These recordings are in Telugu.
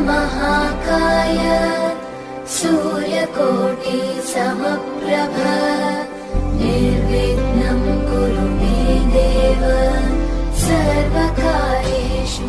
महाकाय सूर्यकोटि समप्रभ निर्विघ्नं कुरु मे देव सर्वकार्येषु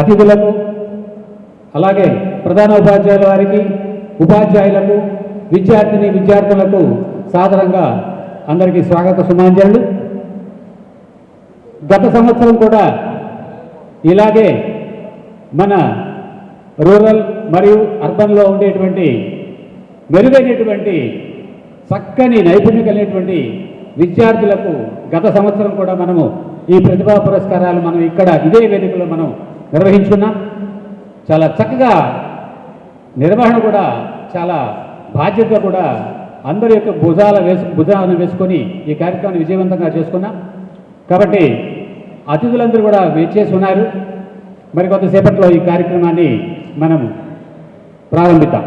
అతిథులకు అలాగే ప్రధాన ఉపాధ్యాయుల వారికి ఉపాధ్యాయులకు విద్యార్థులకు సాదరంగా అందరికీ స్వాగత సుమాంజలు. గత సంవత్సరం కూడా ఇలాగే మన రూరల్ మరియు అర్బన్లో ఉండేటువంటి మెరుగైనటువంటి చక్కని నైపుణ్యం కలిగినటువంటి విద్యార్థులకు గత సంవత్సరం కూడా మనము ఈ ప్రతిభా పురస్కారాలు మనం ఇక్కడ ఇదే వేదికలో మనం నిర్వహించుకున్నాం. చాలా చక్కగా నిర్వహణ కూడా చాలా బాధ్యతగా కూడా అందరి యొక్క భుజాలను వేసుకొని ఈ కార్యక్రమాన్ని విజయవంతంగా చేసుకున్నాం. కాబట్టి అతిథులందరూ కూడా వేచేసి ఉన్నారు. మరి కొంతసేపట్లో ఈ కార్యక్రమాన్ని మనం ప్రారంభిద్దాం.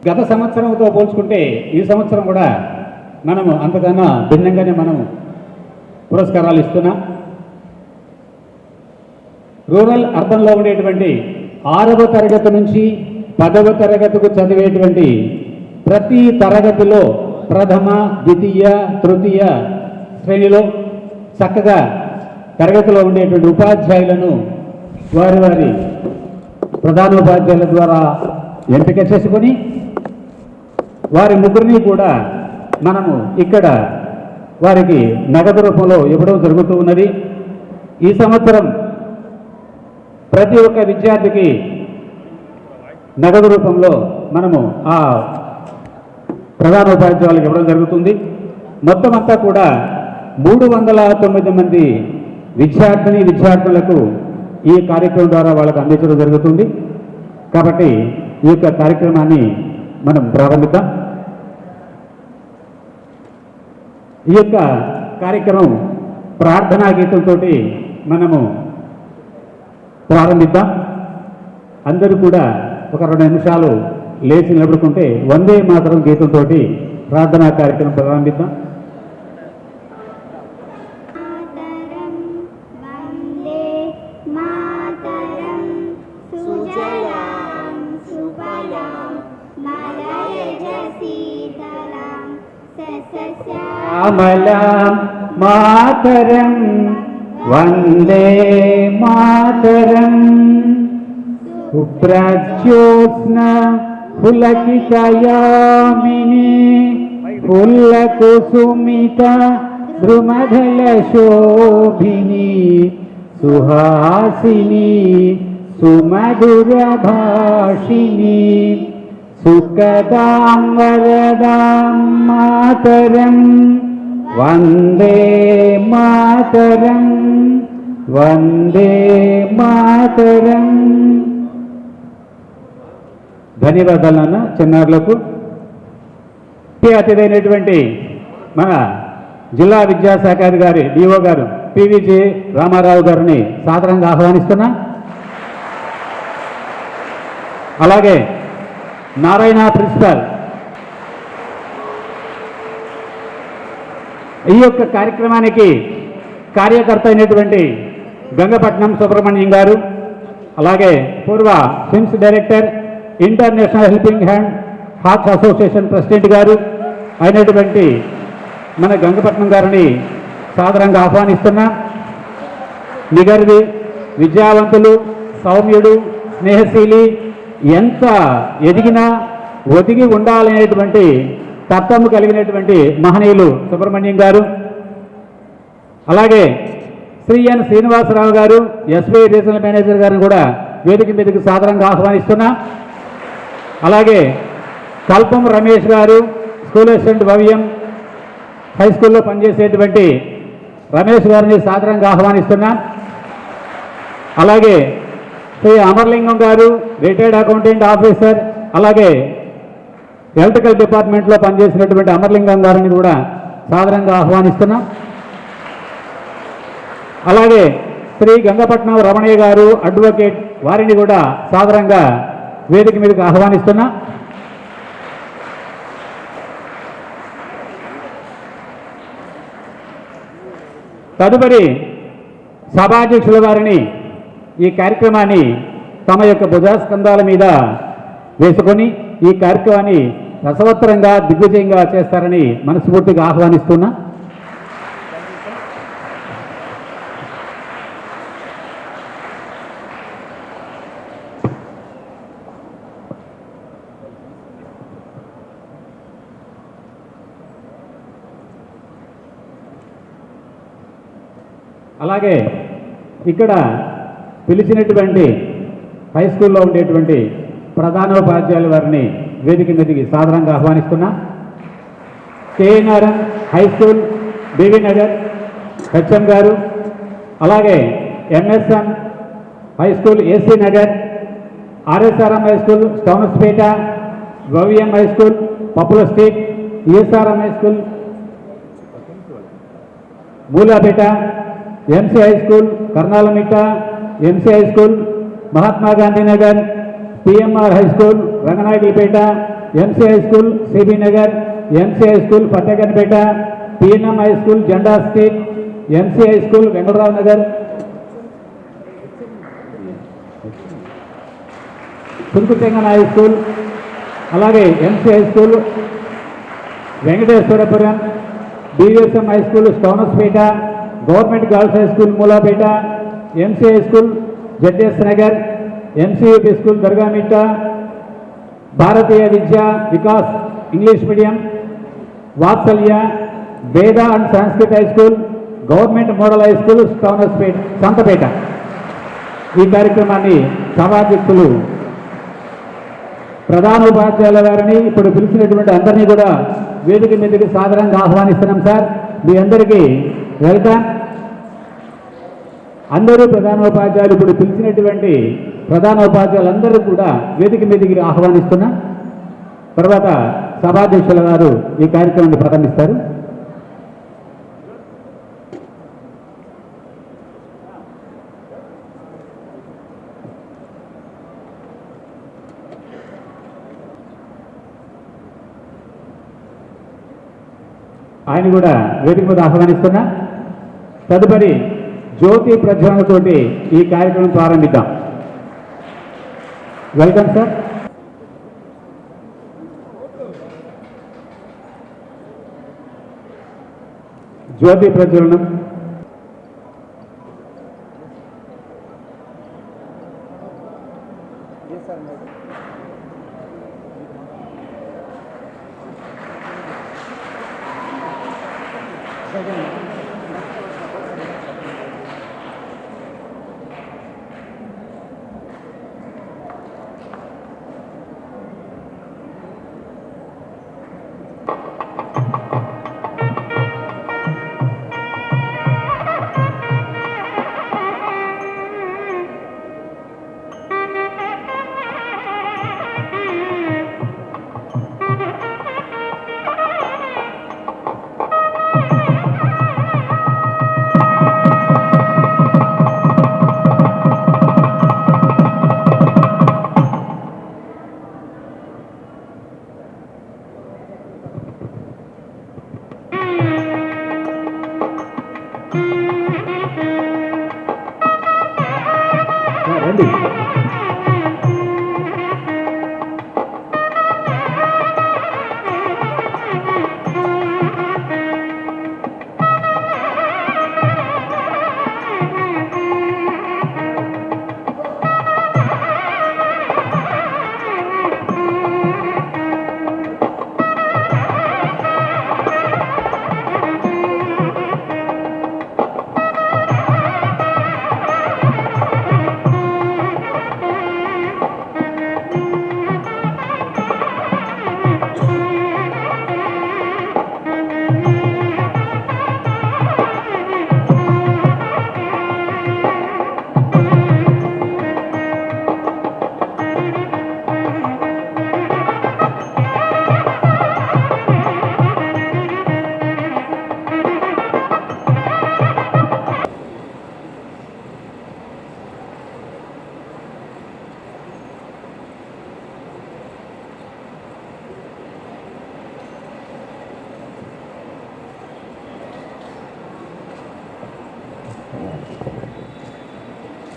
గత సంవత్సరంతో పోల్చుకుంటే ఈ సంవత్సరం కూడా మనము అంతకన్నా భిన్నంగానే మనం పురస్కారాలు ఇస్తున్నాం. రూరల్ అర్బన్లో ఉండేటువంటి 6వ తరగతి నుంచి 10వ తరగతికి చదివేటువంటి ప్రతి తరగతిలో ప్రథమ, ద్వితీయ, తృతీయ శ్రేణిలో చక్కగా తరగతిలో ఉండేటువంటి ఉపాధ్యాయులను వారి వారి ప్రధానోపాధ్యాయుల ద్వారా ఎంపిక చేసుకొని వారి ముగ్గురిని కూడా మనము ఇక్కడ వారికి నగదు రూపంలో ఇవ్వడం జరుగుతూ ఉన్నది. ఈ సంవత్సరం ప్రతి ఒక్క విద్యార్థికి నగదు రూపంలో మనము ఆ ప్రధానోపాధ్యాయులకు ఇవ్వడం జరుగుతుంది. మొత్తం అంతా కూడా 309 మంది విద్యార్థులకు ఈ కార్యక్రమం ద్వారా వాళ్ళకు అందించడం జరుగుతుంది. కాబట్టి ఈ యొక్క కార్యక్రమాన్ని మనం ప్రారంభిద్దాం. ఈ యొక్క కార్యక్రమం ప్రార్థనా గీతంతో మనము ప్రారంభిద్దాం. అందరూ కూడా ఒక 2 నిమిషాలు లేచి నిలబడుకుంటే వందే మాతరం గీతంతో ప్రార్థనా కార్యక్రమం ప్రారంభిద్దాం. అమలాం మాతరం వందే మాతరం సుప్రజ్యోత్స్న పులకితయామిని పుల్లకుసుమిత ద్రుమదల శోభిని సుహాసిని సుమధుర భాషిని సుఖదాం వరదాం మాతరం వందే మాతరం వందే మాతరం. ధన్యవాదాలన్న చిన్నారులకు. అతిథైనటువంటి మన జిల్లా విద్యాశాఖాధికారి డిఓ గారు పివిజి రామారావు గారిని సాదరంగా ఆహ్వానిస్తున్నా. అలాగే నారాయణ ప్రిన్సిపాల్. ఈ యొక్క కార్యక్రమానికి కార్యకర్త అయినటువంటి గంగపట్నం సుబ్రహ్మణ్యం గారు, అలాగే పూర్వ SIMS director, international helping hand hearts association president గారు అయినటువంటి మన గంగపట్నం గారిని సాదరంగా ఆహ్వానిస్తున్నా. నిగర్వి, విద్యావంతులు, సౌమ్యుడు, స్నేహశీలి, ఎంత ఎదిగినా ఒదిగి ఉండాలనేటువంటి తత్వము కలిగినటువంటి మహనీయులు సుబ్రహ్మణ్యం గారు. అలాగే శ్రీ ఎన్ శ్రీనివాసరావు గారు, ఎస్బీఐ రీజనల్ మేనేజర్ గారిని కూడా వేదిక మీదకి సాదరంగా ఆహ్వానిస్తున్నా. అలాగే కల్పం రమేష్ గారు, స్కూల్ అసిస్టెంట్ భవ్యం హై స్కూల్లో పనిచేసేటువంటి రమేష్ గారిని సాదరంగా ఆహ్వానిస్తున్నా. అలాగే శ్రీ అమర్లింగం గారు, రిటైర్డ్ అకౌంటెంట్ ఆఫీసర్, అలాగే ఎలక్ట్రికల్ డిపార్ట్మెంట్లో పనిచేసినటువంటి అమర్లింగం గారిని కూడా సాదరంగా ఆహ్వానిస్తున్నా. అలాగే శ్రీ గంగపట్నం రమణయ్య గారు, అడ్వకేట్, వారిని కూడా సాదరంగా వేదిక మీదకి ఆహ్వానిస్తున్నా. తదుపరి సభాధ్యక్షుల వారిని ఈ కార్యక్రమాన్ని తమ యొక్క భుజస్కంధాల మీద వేసుకొని ఈ కార్యక్రమాన్ని రసవత్తరంగా దిగ్విజయంగా చేస్తారని మనస్ఫూర్తిగా ఆహ్వానిస్తున్నా. అలాగే ఇక్కడ పిలిచినటువంటి హై స్కూల్లో ఉండేటువంటి ప్రధానోపాధ్యాయుల వారిని వేదిక మీదకి సాధారణంగా ఆహ్వానిస్తున్నా. KNRN high school, BV Nagar HM గారు, అలాగే MSN high school, AC Nagar, RSRM high school, Stonehousepet, GVM high school, Pappula street, ESRM high school, Mulapeta, MC high school, Karnalamitta, MC high school, Mahatma Gandhi Nagar, PMR high school, Ranganayakulapeta, MC high school, CB Nagar, MC high school, Fatekhanpet, PNM high school, Jenda street, MC high school, Venkatarao Nagar, చురుకుతెంగన హై స్కూల్, అలాగే MC high school, Venkateswarapuram, BVSM high school, Stonehousepet, government girls high school Mulapeta, MCI school ZS Nagar, MCUP school Dargamitta, Bharatiya Vidya Vikas English medium, Vatsalya, Veda and Sanskrit high school, government model high school Santhapeta. ఈ కార్యక్రమాన్ని సభాధ్యక్షులు ప్రధానోపాధ్యాయుల వారిని ఇప్పుడు పిలిచినటువంటి అందరినీ కూడా వేదిక మీదకి సాధారణంగా ఆహ్వానిస్తున్నాం. సార్, మీ అందరికీ వెల్కమ్. అందరూ ప్రధానోపాధ్యాయులు ఇప్పుడు పిలిచినటువంటి ప్రధానోపాధ్యాయులందరూ కూడా వేదిక మీదకి ఆహ్వానిస్తున్నా. తర్వాత సభాధ్యక్షుల వారు ఈ కార్యక్రమాన్ని ప్రారంభిస్తారు. ఆయన కూడా వేదిక మీద ఆహ్వానిస్తున్నా. తదుపరి జ్యోతి ప్రజ్వలనతోటి ఈ కార్యక్రమం ప్రారంభిద్దాం. Welcome sir. జ్యోతి ప్రజ్వలనం. రండి.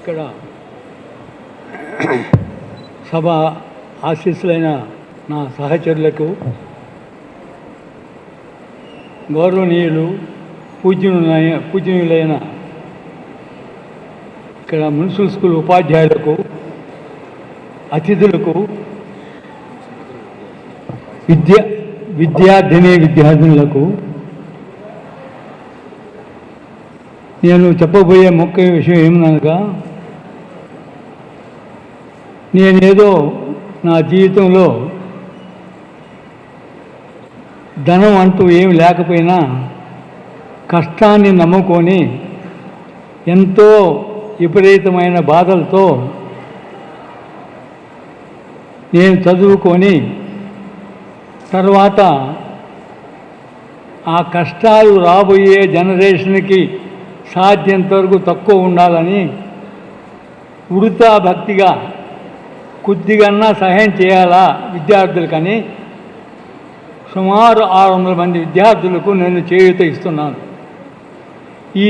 ఇక్కడ సభ ఆశీస్సులైన నా సహచరులకు, గౌరవనీయులు పూజనీయులైన ఇక్కడ మున్సిపల్ స్కూల్ ఉపాధ్యాయులకు, అతిథులకు, విద్యార్థినులకు నేను చెప్పబోయే ముఖ్య విషయం ఏమనగా, నేనేదో నా జీవితంలో ధనం అంటూ ఏమి లేకపోయినా కష్టాన్ని నమ్ముకొని ఎంతో విపరీతమైన బాధలతో నేను చదువుకొని తర్వాత ఆ కష్టాలు రాబోయే జనరేషన్కి సాధ్యంత వరకు తక్కువ ఉండాలని ఉడతా భక్తిగా కొద్దిగన్నా సహాయం చేయాలా విద్యార్థులకని సుమారు 600 మంది విద్యార్థులకు నేను చేయూత ఇస్తున్నాను. ఈ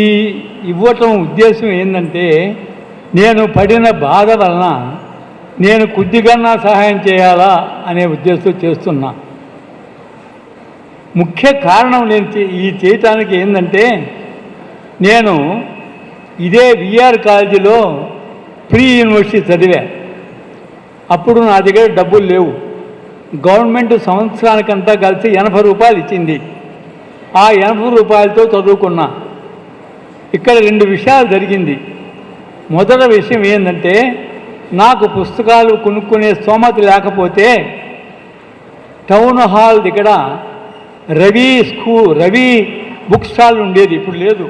ఇవ్వటం ఉద్దేశం ఏంటంటే, నేను పడిన బాధ వలన నేను కొద్దిగన్నా సహాయం చేయాలా అనే ఉద్దేశంతో చేస్తున్నా. ముఖ్య కారణం నేను ఈ చేయటానికి ఏంటంటే, నేను ఇదే విఆర్ కాలేజీలో ప్రీ యూనివర్సిటీ చదివా. అప్పుడు నా దగ్గర డబ్బులు లేవు. గవర్నమెంట్ సంవత్సరానికంతా కలిసి 80 రూపాయలు ఇచ్చింది. ఆ 80 రూపాయలతో చదువుకున్నా. ఇక్కడ 2 విషయాలు జరిగింది. మొదటి విషయం ఏంటంటే, నాకు పుస్తకాలు కొనుక్కునే స్తోమత లేకపోతే టౌన్ హాల్ దగ్గర రవి బుక్ స్టాల్ ఉండేది, ఇప్పుడు లేదు.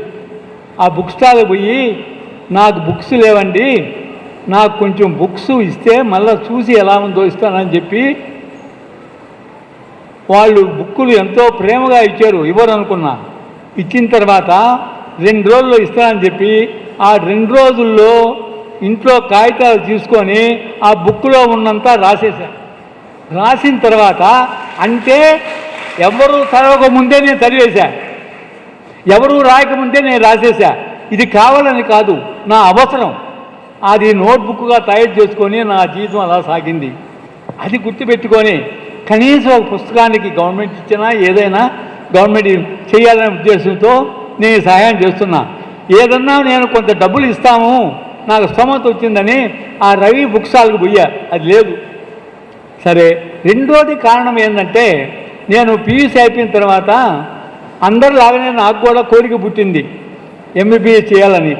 ఆ బుక్ స్టాల్ పోయి నాకు బుక్స్ లేవండి, నాకు కొంచెం బుక్స్ ఇస్తే మళ్ళీ చూసి ఎలా ఉందో ఇస్తానని చెప్పి వాళ్ళు బుక్కులు ఎంతో ప్రేమగా ఇచ్చారు. ఇవ్వరు అనుకున్నా. ఇచ్చిన తర్వాత 2 రోజుల్లో ఇస్తానని చెప్పి ఆ 2 రోజుల్లో ఇంట్లో కాగితాలు తీసుకొని ఆ బుక్లో ఉన్నంత రాసేశాను. రాసిన తర్వాత అంటే ఎవరు చదవకముందే నేను చదివేశా, ఎవరు రాయకముందే నేను రాసేసా. ఇది కావాలని కాదు, నా అవసరం. అది నోట్బుక్గా తయారు చేసుకొని నా జీవితం అలా సాగింది. అది గుర్తుపెట్టుకొని కనీసం ఒక పుస్తకానికి గవర్నమెంట్ ఇచ్చినా ఏదైనా గవర్నమెంట్ చేయాలనే ఉద్దేశంతో నేను సహాయం చేస్తున్నా. ఏదన్నా నేను కొంత డబ్బులు ఇస్తాము, నాకు స్తోమత వచ్చిందని ఆ రవి బుక్ స్టాల్కి పోయా, అది లేదు. సరే, రెండోది కారణం ఏంటంటే, నేను పీయూసీ అయిపోయిన తర్వాత అందరిలాగానే నాకు కూడా కోరిక పుట్టింది ఎంబీబీఎస్ చేయాలని.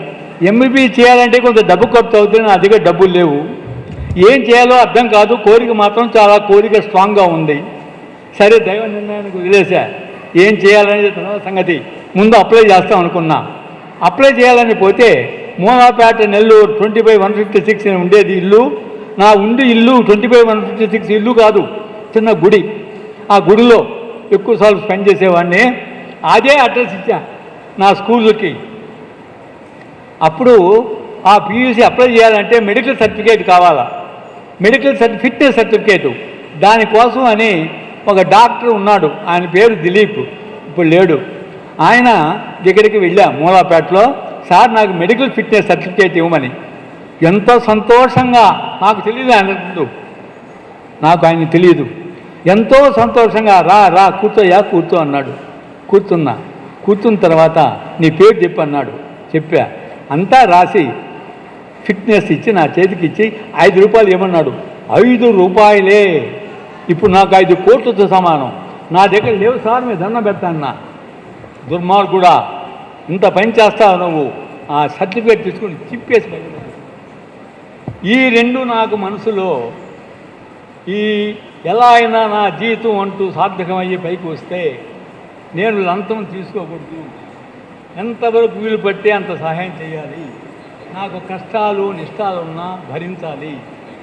ఎంబీబీఎస్ చేయాలంటే కొంత డబ్బు ఖర్చు అవుతుంది, నా దగ్గర డబ్బులు లేవు. ఏం చేయాలో అర్థం కాదు. కోరిక మాత్రం చాలా స్ట్రాంగ్గా ఉంది. సరే, దైవ నిర్ణయానికి వదిలేసా. ఏం చేయాలనేది తర్వాత సంగతి. ముందు అప్లై చేస్తాం అనుకున్నా. అప్లై చేయాలని పోతే మూలాపేట నెల్లూరు 20/156 ఉండేది ఇల్లు. నా ఇల్లు 20/156 ఇల్లు కాదు, చిన్న గుడి. ఆ గుడిలో ఎక్కువసార్లు స్పెండ్ చేసేవాడిని. అదే అడ్రస్ ఇచ్చా నా స్కూల్కి. అప్పుడు ఆ పీయూసీ అప్లై చేయాలంటే మెడికల్ సర్టిఫికేట్ కావాలా, మెడికల్ ఫిట్నెస్ సర్టిఫికేటు. దానికోసం అని ఒక డాక్టర్ ఉన్నాడు, ఆయన పేరు దిలీప్, ఇప్పుడు లేడు. ఆయన దగ్గరికి వెళ్ళా మూలాపేటలో. సార్, నాకు మెడికల్ ఫిట్నెస్ సర్టిఫికేట్ ఇవ్వమని. ఎంతో సంతోషంగా, నాకు తెలియదు ఆయన, నాకు ఆయన తెలియదు, ఎంతో సంతోషంగా రా కూర్చో అన్నాడు. కూర్చున్న తర్వాత నీ పేరు చెప్పు అన్నాడు. చెప్పా. అంతా రాసి ఫిట్నెస్ ఇచ్చి నా చేతికి ఇచ్చి 5 రూపాయలు ఏమన్నాడు. 5 రూపాయలే, ఇప్పుడు నాకు 5 కోట్లతో సమానం. నా దగ్గర లేవు సార్, మీరు దండం పెడతాన్నా. దుర్మార్గుడా, ఇంత పని చేస్తావు నువ్వు. ఆ సర్టిఫికేట్ తీసుకుని చిప్పేసి పని. ఈ 2 నాకు మనసులో ఎలా అయినా నా జీవితం అంటూ సార్థకమయ్యే పైకి వస్తే నేను లంచం తీసుకోకూడదు, ఎంతవరకు వీలు పట్టి అంత సహాయం చేయాలి. నాకు కష్టాలు నిష్టాలు ఉన్నా భరించాలి,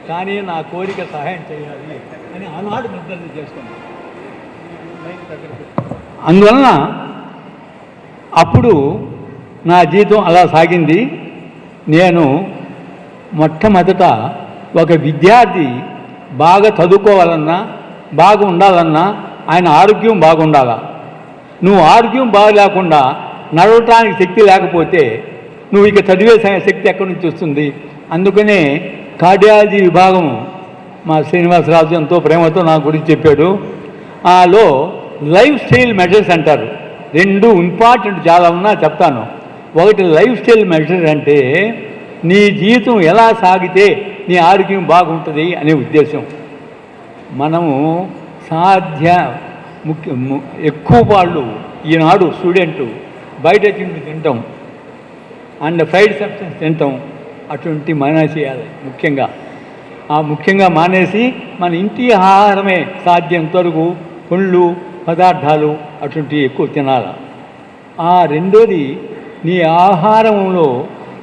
కానీ నా కోరిక సహాయం చేయాలి అని ఆనాడు నిర్ధారణ చేసుకున్నాను. అందువలన అప్పుడు నా జీవితం అలా సాగింది. నేను మొట్టమొదట ఒక విద్యార్థి బాగా చదువుకోవాలన్నా, బాగా ఉండాలన్నా ఆయన ఆరోగ్యం బాగుండాలా. నువ్వు ఆరోగ్యం బాగా లేకుండా నడవటానికి శక్తి లేకపోతే నువ్వు ఇక చదివే శక్తి ఎక్కడి నుంచి వస్తుంది? అందుకనే కార్డియాలజీ విభాగం మా శ్రీనివాసరాజు ఎంతో ప్రేమతో నా గురించి చెప్పాడు. ఆలో లైఫ్ స్టైల్ మెజర్స్ అంటారు. 2 ఇంపార్టెంట్ చాలా ఉన్నా చెప్తాను. ఒకటి లైఫ్ స్టైల్ మెజర్ అంటే నీ జీవితం ఎలా సాగితే నీ ఆరోగ్యం బాగుంటుంది అనే ఉద్దేశం. మనము ఎక్కువ వాళ్ళు ఈనాడు స్టూడెంటు బయట తింటాం అండ్ ఫ్రైడ్ సబ్స్టెన్స్ తింటాం. అటువంటి చేయాలి ముఖ్యంగా మానేసి మన ఇంటి ఆహారమే సాధ్యంత వరకు పండ్లు పదార్థాలు అటువంటివి ఎక్కువ తినాలి. రెండోది, నీ ఆహారంలో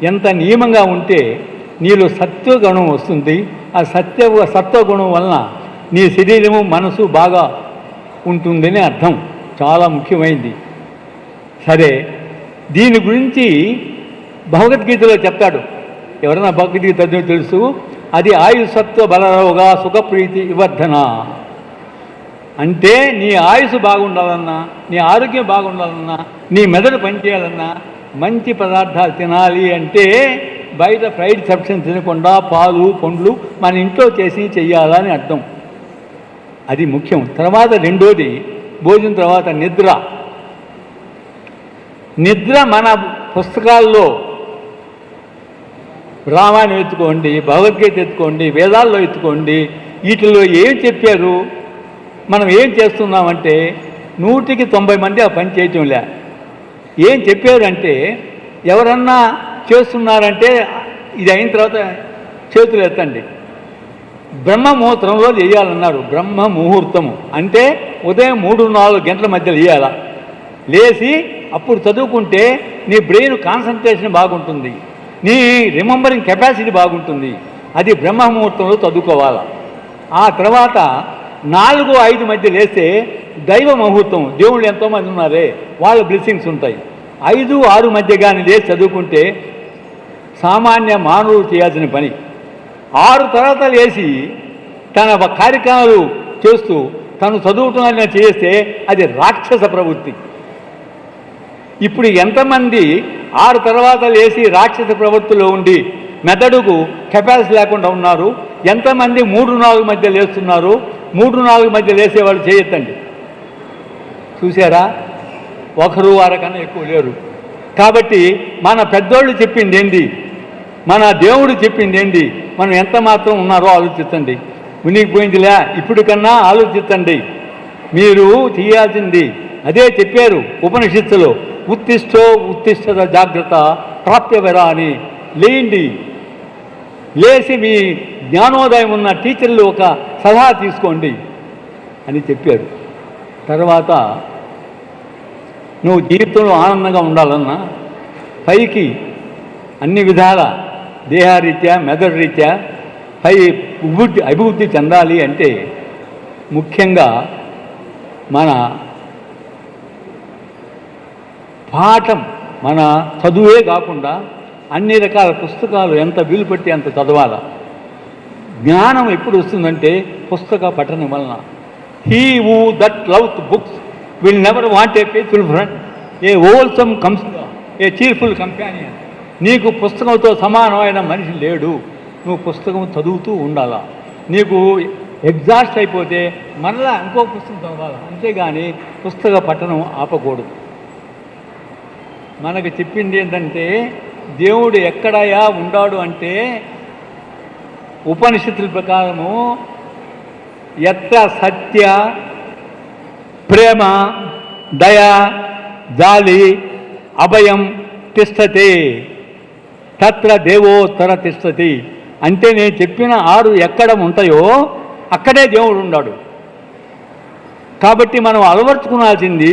ఎంత నియమంగా ఉంటే నీలో సత్వగుణం వస్తుంది. ఆ సత్వగుణం వలన నీ శరీరము మనసు బాగా ఉంటుందని అర్థం. చాలా ముఖ్యమైనది. సరే, దీని గురించి భగవద్గీతలో చెప్తాడు. ఎవరైనా భగవద్గీత చదివి తెలుసు. అది ఆయుసత్వ బలరోగా సుఖప్రీతి వివర్ధన. అంటే నీ ఆయుసు బాగుండాలన్నా, నీ ఆరోగ్యం బాగుండాలన్నా, నీ మెదడు పనిచేయాలన్నా మంచి పదార్థాలు తినాలి. అంటే బయట ఫ్రైడ్ సబ్స్టెన్స్ తినకుండా పాలు పండ్లు మన ఇంట్లో చేసి చెయ్యాలని అర్థం. అది ముఖ్యం. తర్వాత రెండోది, భోజనం తర్వాత నిద్ర మన పుస్తకాల్లో రామాయణం ఎత్తుకోండి, భగవద్గీత ఎత్తుకోండి, వేదాల్లో ఎత్తుకోండి, వీటిలో ఏం చెప్పారు, మనం ఏం చేస్తున్నామంటే 100కి 90 మంది ఆ పని చేయటంలే. ఏం చెప్పారంటే ఎవరన్నా చేస్తున్నారంటే ఇది అయిన తర్వాత చేతులు ఎత్తండి. బ్రహ్మ ముహూర్తంలో చేయాలన్నారు. బ్రహ్మ ముహూర్తము అంటే ఉదయం 3-4 గంటల మధ్యలో చేయాల. లేచి అప్పుడు చదువుకుంటే నీ బ్రెయిన్ కాన్సన్ట్రేషన్ బాగుంటుంది, నీ రిమెంబరింగ్ కెపాసిటీ బాగుంటుంది. అది బ్రహ్మ ముహూర్తంలో చదువుకోవాలి. ఆ తర్వాత 4-5 మధ్య లేస్తే దైవ ముహూర్తం, దేవుళ్ళు ఎంతోమంది ఉన్నారే వాళ్ళ బ్లెస్సింగ్స్ ఉంటాయి. 5-6 మధ్య కానీ లేచి చదువుకుంటే సామాన్య మానవులు చేయాల్సిన పని. 6 తర్వాత లేచి తన కార్యక్రమాలు చేస్తూ తను చదువుతున్న చేస్తే అది రాక్షస ప్రవృత్తి. ఇప్పుడు ఎంతమంది 6 తర్వాత లేచి రాక్షస ప్రవృత్తిలో ఉండి మెదడుకు కెపాసిటీ లేకుండా ఉన్నారు? ఎంతమంది 3-4 మధ్య లేస్తున్నారు? 3-4 మధ్య లేసేవాళ్ళు చేయొద్దండి. చూసారా? ఒకరు వారికన్నా ఎక్కువ లేరు. కాబట్టి మన పెద్దోళ్ళు చెప్పింది ఏంటి, మన దేవుడు చెప్పింది ఏంటి, మనం ఎంత మాత్రం ఉన్నారో ఆలోచించండి. మునిగిపోయిందిలే ఇప్పుడు కన్నా ఆలోచించండి. మీరు చేయాల్సింది అదే చెప్పారు ఉపనిషత్తులో, ఉత్తిష్టో ఉత్తిష్టత జాగ్రత్త ప్రాప్యవరా అని. లేండి, లేచి మీ జ్ఞానోదయం ఉన్న టీచర్లు ఒక సలహా తీసుకోండి అని చెప్పారు. తర్వాత నువ్వు జీవితంలో ఆనందంగా ఉండాలన్నా, పైకి అన్ని విధాల దేహరీత్యా మెదడు రీత్యా పై అభివృద్ధి చెందాలి అంటే ముఖ్యంగా మన పాఠం, మన చదువే కాకుండా అన్ని రకాల పుస్తకాలు ఎంత వీలు పెట్టి అంత చదవాలా. జ్ఞానం ఎప్పుడు వస్తుందంటే పుస్తక పఠనం వలన. He who that loves books will never want a faithful friend, A wholesome A cheerful companion. నీకు పుస్తకంతో సమానమైన మనిషి లేడు. నువ్వు పుస్తకం చదువుతూ ఉండాలా. నీకు ఎగ్జాస్ట్ అయిపోతే మరలా ఇంకో పుస్తకం చదవాలా, అంతేగాని పుస్తక పఠనం ఆపకూడదు. మనకు చెప్పింది ఏంటంటే దేవుడు ఎక్కడయా ఉన్నాడు అంటే ఉపనిషత్తుల ప్రకారము యత్ర సత్య ప్రేమ దయ జాలి అభయం తిష్టతే తత్ర దేవోత్తర తిష్టతి. అంటే నేను చెప్పిన 6 ఎక్కడ ఉంటాయో అక్కడే దేవుడు ఉన్నాడు. కాబట్టి మనం అలవర్చుకోవాల్సింది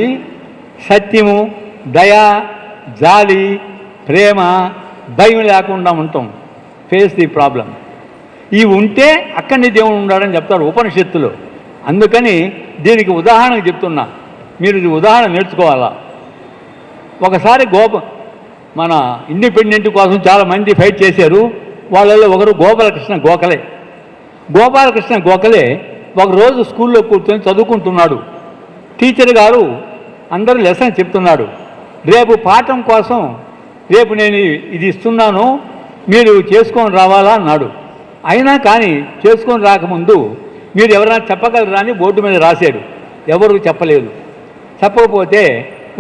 సత్యము, దయ, జాలి, ప్రేమ, భయం లేకుండా ఉంటాం. Face the problem. ఇవి ఉంటే అక్కడనే దేవుడు ఉన్నాడని చెప్తారు ఉపనిషత్తులో. అందుకని దీనికి ఉదాహరణ చెప్తున్నా, మీరు ఇది ఉదాహరణ నేర్చుకోవాలా. ఒకసారి మన ఇండిపెండెంట్ కోసం చాలామంది ఫైట్ చేశారు. వాళ్ళలో ఒకరు గోపాలకృష్ణ గోఖలే. గోపాలకృష్ణ గోఖలే ఒకరోజు స్కూల్లో కూర్చొని చదువుకుంటున్నాడు. టీచర్ గారు అందరూ లెసన్ చెప్తున్నాడు. రేపు పాఠం కోసం రేపు నేను ఇది ఇస్తున్నాను, మీరు చేసుకొని రావాలా అన్నాడు. అయినా కానీ చేసుకొని రాకముందు మీరు ఎవరైనా చెప్పగలరా అని బోర్డు మీద రాశాడు. ఎవరు చెప్పలేదు. చెప్పకపోతే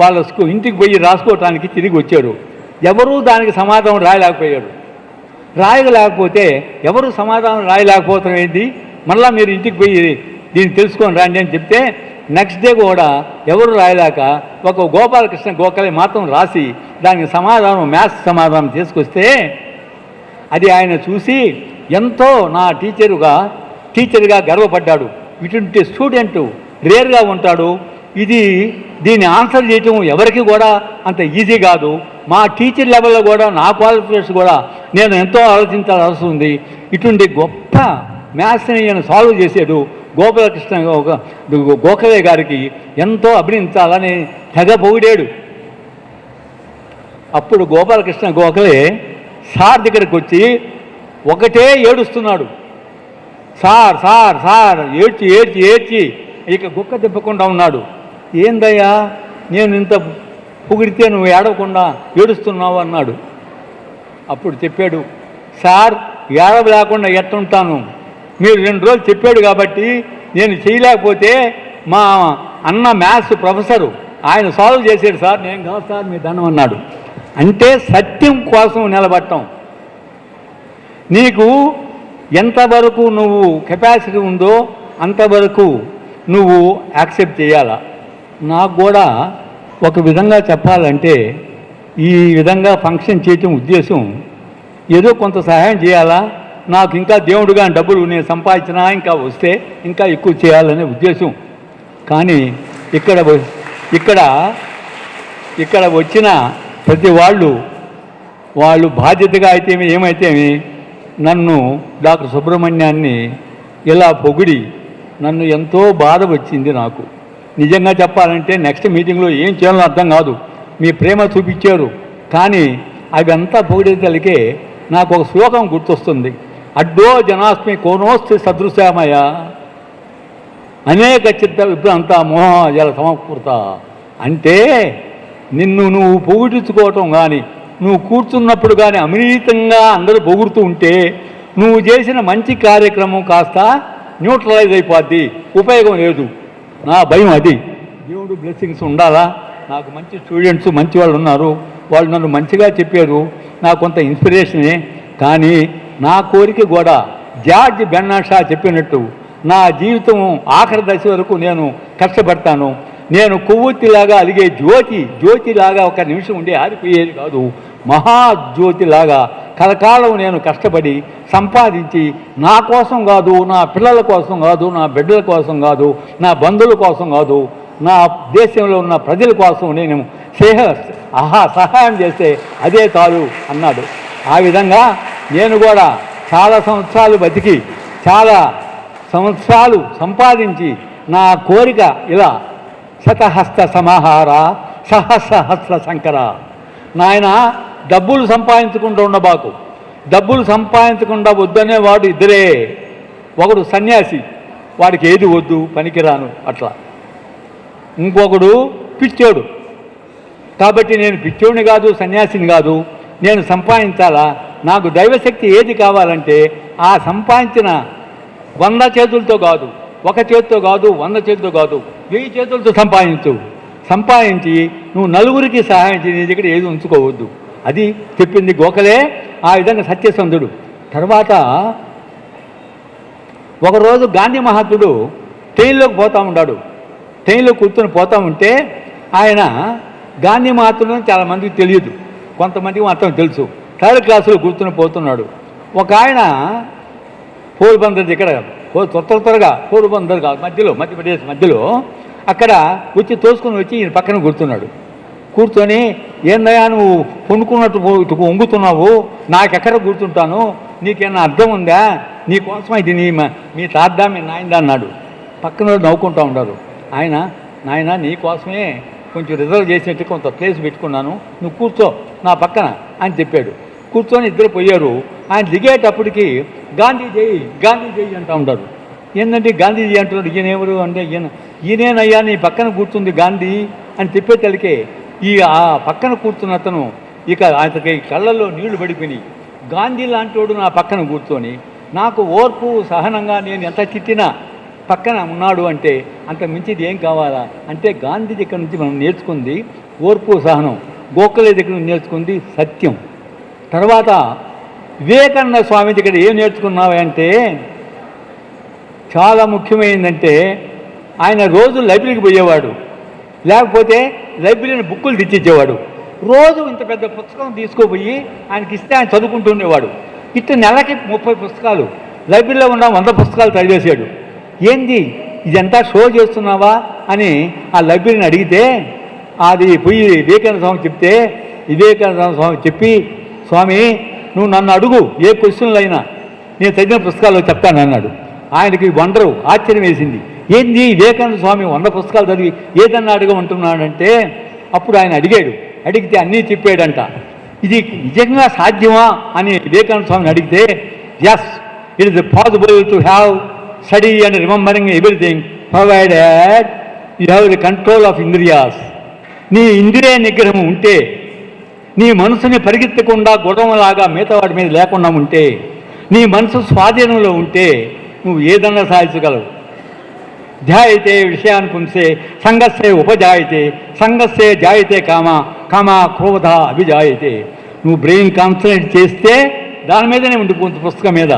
వాళ్ళ ఇంటికి పోయి రాసుకోవటానికి తిరిగి వచ్చాడు. ఎవరూ దానికి సమాధానం రాయలేకపోయాడు. రాయలేకపోతే ఎవరు సమాధానం రాయలేకపోవటం ఏంటి, మళ్ళీ మీరు ఇంటికి పోయి దీన్ని తెలుసుకొని రండి అని చెప్తే నెక్స్ట్ డే కూడా ఎవరు రాయలేక ఒక గోపాలకృష్ణ గోఖలే మాత్రం రాసి దానికి సమాధానం మ్యాథ్స్ సమాధానం తీసుకొస్తే అది ఆయన చూసి ఎంతో నా టీచర్గా గర్వపడ్డాడు. ఇటువంటి స్టూడెంట్ రేర్గా ఉంటాడు. దీన్ని ఆన్సర్ చేయటం ఎవరికి కూడా అంత ఈజీ కాదు. మా టీచర్ లెవెల్లో కూడా నా క్వాలిఫికేషన్ కూడా నేను ఎంతో ఆలోచించాల్సి వస్తుంది. ఇటువంటి గొప్ప మ్యాథ్స్ని నేను సాల్వ్ చేశాడు గోపాలకృష్ణ గోఖలే గారికి ఎంతో అభినందించాలని తెగ పొగిడాడు. అప్పుడు గోపాలకృష్ణ గోఖలే సార్ దగ్గరికి వచ్చి ఒకటే ఏడుస్తున్నాడు. సార్ సార్ సార్ ఏడ్చి ఏడ్చి ఏడ్చి ఇక గుక్క తిప్పకుండా ఉన్నాడు. ఏందయ్యా, నేను ఇంత పొగిడితే నువ్వు ఏడవకుండా ఏడుస్తున్నావు అన్నాడు. అప్పుడు చెప్పాడు, సార్ ఏడవ లేకుండా ఎట్టుంటాను, మీరు 2 రోజులు చెప్పాడు కాబట్టి నేను చేయలేకపోతే మా అన్న మ్యాథ్స్ ప్రొఫెసరు ఆయన సాల్వ్ చేశాడు సార్, నేను కాదు సార్ మీ దండం అన్నాడు. అంటే సత్యం కోసం నిలబడటం. నీకు ఎంతవరకు నువ్వు కెపాసిటీ ఉందో అంతవరకు నువ్వు యాక్సెప్ట్ చేయాలా. నాకు కూడా ఒక విధంగా చెప్పాలంటే ఈ విధంగా ఫంక్షన్ చేయటం ఉద్దేశం ఏదో కొంత సహాయం చేయాలా, నాకు ఇంకా దేవుడుగా డబ్బులు నేను సంపాదించినా ఇంకా వస్తే ఇంకా ఎక్కువ చేయాలనే ఉద్దేశం. కానీ ఇక్కడ వచ్చిన ప్రతి వాళ్ళు బాధ్యతగా అయితే ఏమైతేమి నన్ను డాక్టర్ సుబ్రహ్మణ్యాన్ని ఇలా పొగిడి నన్ను ఎంతో బాధ వచ్చింది. నాకు నిజంగా చెప్పాలంటే నెక్స్ట్ మీటింగ్లో ఏం చేయాలో అర్థం కాదు. మీ ప్రేమ చూపించారు, కానీ అవి అంతా పొగిడేతలకే నాకు ఒక శ్లోకం గుర్తొస్తుంది. అడ్డో జనాస్మి కోనోస్తి సదృశామయ అనేక చిత్త విభ్రాంత మోహ జల సమకృత. అంటే నువ్వు పొగిడించుకోవటం కానీ నువ్వు కూర్చున్నప్పుడు కానీ అవినీతంగా అందరూ పొగుడుతూ ఉంటే నువ్వు చేసిన మంచి కార్యక్రమం కాస్త న్యూట్రలైజ్ అయిపోద్ది, ఉపయోగం లేదు. నా భయం అది. దేవుడు బ్లెస్సింగ్స్ ఉండాలా. నాకు మంచి స్టూడెంట్స్ మంచి వాళ్ళు ఉన్నారు, వాళ్ళు నన్ను మంచిగా చెప్పారు, నాకు కొంత ఇన్స్పిరేషనే. కానీ నా కోరిక కూడా జార్జ్ బెర్నార్డ్ షా చెప్పినట్టు నా జీవితం ఆఖరి దశ వరకు నేను కష్టపడతాను. నేను కొవ్వొత్తిలాగా అలిగే జ్యోతిలాగా ఒక నిమిషం ఉండి ఆరిపోయేది కాదు, మహాజ్యోతిలాగా కలకాలం నేను కష్టపడి సంపాదించి నా కోసం కాదు, నా పిల్లల కోసం కాదు, నా బిడ్డల కోసం కాదు, నా బంధువుల కోసం కాదు, నా దేశంలో ఉన్న ప్రజల కోసం నేను సహాయం చేస్తే అదే చాలు అన్నాడు. ఆ విధంగా నేను కూడా చాలా సంవత్సరాలు బతికి చాలా సంవత్సరాలు సంపాదించి నా కోరిక ఇలా శతహస్త సమాహార సహస్రహస్ర శంకర. నాయన డబ్బులు సంపాదించకుండా ఉండబాకు. డబ్బులు సంపాదించకుండా వద్దనే వాడు ఇద్దరే. ఒకడు సన్యాసి, వాడికి ఏది వద్దు పనికిరాను అట్లా. ఇంకొకడు పిచ్చోడు. కాబట్టి నేను పిచ్చోడిని కాదు, సన్యాసిని కాదు, నేను సంపాదించాలా. నాకు దైవశక్తి ఏది కావాలంటే ఆ సంపాదించిన 100 చేతులతో కాదు, ఒక చేతితో కాదు, 100 చేతులతో కాదు, 1000 చేతులతో సంపాదించి నువ్వు నలుగురికి సహాయం చేయి, నీ దగ్గర ఏది ఉంచుకోవద్దు. అది చెప్పింది గోఖలే. ఆ విధంగా సత్యసంధుడు. తర్వాత ఒకరోజు గాంధీ మహాత్ముడు ట్రైన్లోకి పోతూ ఉన్నాడు. ట్రైన్లో కూర్చొని పోతూ ఉంటే ఆయన గాంధీ మహాత్ముడు చాలామందికి తెలియదు, కొంతమందికి మాత్రం తెలుసు. 3rd క్లాసులో కూర్చొని పోతున్నాడు. ఒక ఆయన పోర్బందర్ దగ్గర త్వరగా పోర్బందర్ కాదు, మధ్యప్రదేశ్ మధ్యలో అక్కడ వచ్చి తోసుకొని వచ్చి ఈయన పక్కన కూర్చున్నాడు. కూర్చొని ఏందయ్యా నువ్వు కొనుక్కున్నట్టు వంగుతున్నావు, నాకెక్కడ కూర్చుంటాను, నీకేమన్నా అర్థం ఉందా, నీకోసం ఇది మీ తాద్దా మీ నాయనదా అన్నాడు. పక్కన నవ్వుకుంటూ ఉన్నారు. నాయన నీకోసమే కొంచెం రిజర్వ్ చేసినట్టు కొంత ప్లేస్ పెట్టుకున్నాను, నువ్వు కూర్చో నా పక్కన అని చెప్పాడు. కూర్చొని ఇద్దరు పోయారు. ఆయన దిగేటప్పటికి గాంధీ జై అంటూ ఉంటారు. ఏంటంటే గాంధీజీ అంటున్నాడు. ఈయన ఎవరు అంటే ఈయనేనయ్యా నీ పక్కన కూర్చుంది గాంధీ అని చెప్పేతలికే ఆ పక్కన కూర్చున్న అతను ఇక అతనికి కళ్ళల్లో నీళ్లు పడిపోయి, గాంధీ లాంటివాడు నా పక్కన కూర్చొని నాకు ఓర్పు సహనంగా నేను ఎంత తిట్టినా పక్కన ఉన్నాడు అంటే అంత మించిది ఏం కావాలా అంటే గాంధీ దగ్గర నుంచి మనం నేర్చుకుంది ఓర్పు సహనం, గోఖలే దగ్గర నుంచి నేర్చుకుంది సత్యం. తర్వాత వివేకానంద స్వామి దగ్గర ఏం నేర్చుకున్నావంటే చాలా ముఖ్యమైనదంటే ఆయన రోజు లైబ్రరీకి పోయేవాడు, లేకపోతే లైబ్రరీని బుక్కులు తెచ్చిచ్చేవాడు. రోజు ఇంత పెద్ద పుస్తకం తీసుకుపోయి ఆయనకి ఇస్తే ఆయన చదువుకుంటూ ఉండేవాడు. ఇట్లా నెలకి 30 పుస్తకాలు, లైబ్రరీలో ఉన్న 100 పుస్తకాలు చదివేశాడు. ఏంది ఇదంతా షో చేస్తున్నావా అని ఆ లైబ్రరీని అడిగితే అది పోయి వివేకానంద స్వామి చెప్తే వివేకానంద స్వామి చెప్పి, స్వామి నువ్వు నన్ను అడుగు ఏ క్వశ్చన్లు అయినా నేను చదివిన పుస్తకాల్లో చెప్తాను అన్నాడు. ఆయనకి ఆశ్చర్యం వేసింది. ఏంది వివేకానంద స్వామి 100 పుస్తకాలు చదివి ఏదన్నా అడగమంటున్నాడంటే అప్పుడు ఆయన అడిగితే అన్నీ చెప్పాడంట. ఇది నిజంగా సాధ్యమా అని వివేకానంద స్వామిని అడిగితే, yes it is possible to have study and remembering everything provided you have the control of ఇంద్రియాస్. నీ ఇంద్రియ నిగ్రహం ఉంటే, నీ మనసుని పరిగెత్తకుండా గొడవలాగా మిగతా వాడి మీద లేకుండా ఉంటే, నీ మనసు స్వాధీనంలో ఉంటే నువ్వు ఏదన్నా సాధించగలవు. ధ్యాయతే విషయాన్ పుంసే సంగస్సే ఉపజాయతే సంగస్సే జాయతే కామ కామ క్రోధ అభిజాయతే. నువ్వు బ్రెయిన్ కాన్సన్ట్రేట్ చేస్తే దాని మీదనే ఉండిపోతుంది, పుస్తకం మీద.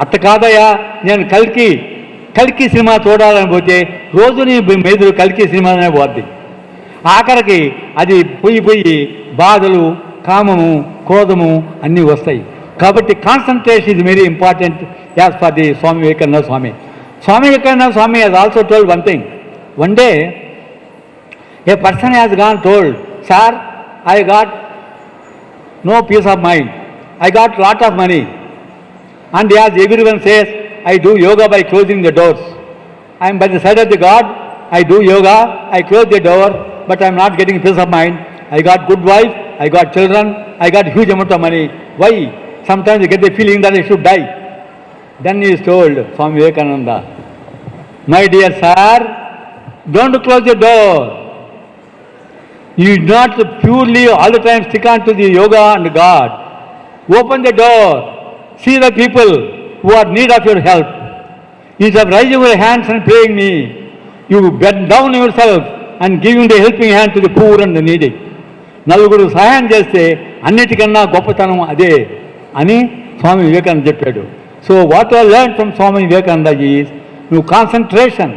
అట్ట కాదయ్యా, నేను కల్కి సినిమా చూడాలని పోతే రోజు నీ మెదురు కల్కి సినిమానే పోద్ది. ఆఖరికి అది పోయి బాధలు, కామము, క్రోధము అన్నీ వస్తాయి. కాబట్టి concentration is very important as for the Swami Vivekananda Swami. Swami Vivekananda Swami has also told one thing. One day, a person has gone told, "Sir, I got no peace of mind. I got lot of money." And as everyone says, I do yoga by closing the doors. I am by the side of the God, I do yoga, I close the door, but I am not getting peace of mind. I got good wife, I got children, I got huge amount of money. Why? Sometimes I get the feeling that I should die. Then he is told, Swami Vivekananda, "My dear sir, don't close the door. You do not purely all the time stick on to the yoga and God. Open the door. See the people who are in need of your help. Instead of raising your hands and praying me, you bend down yourself and giving the helping hand to the poor and the needy." నలుగురు సహాయం చేస్తే అన్నిటికన్నా గొప్పతనం అదే అని స్వామి వివేకానంద చెప్పాడు. So what I learned from Swami Vivekananda is concentration,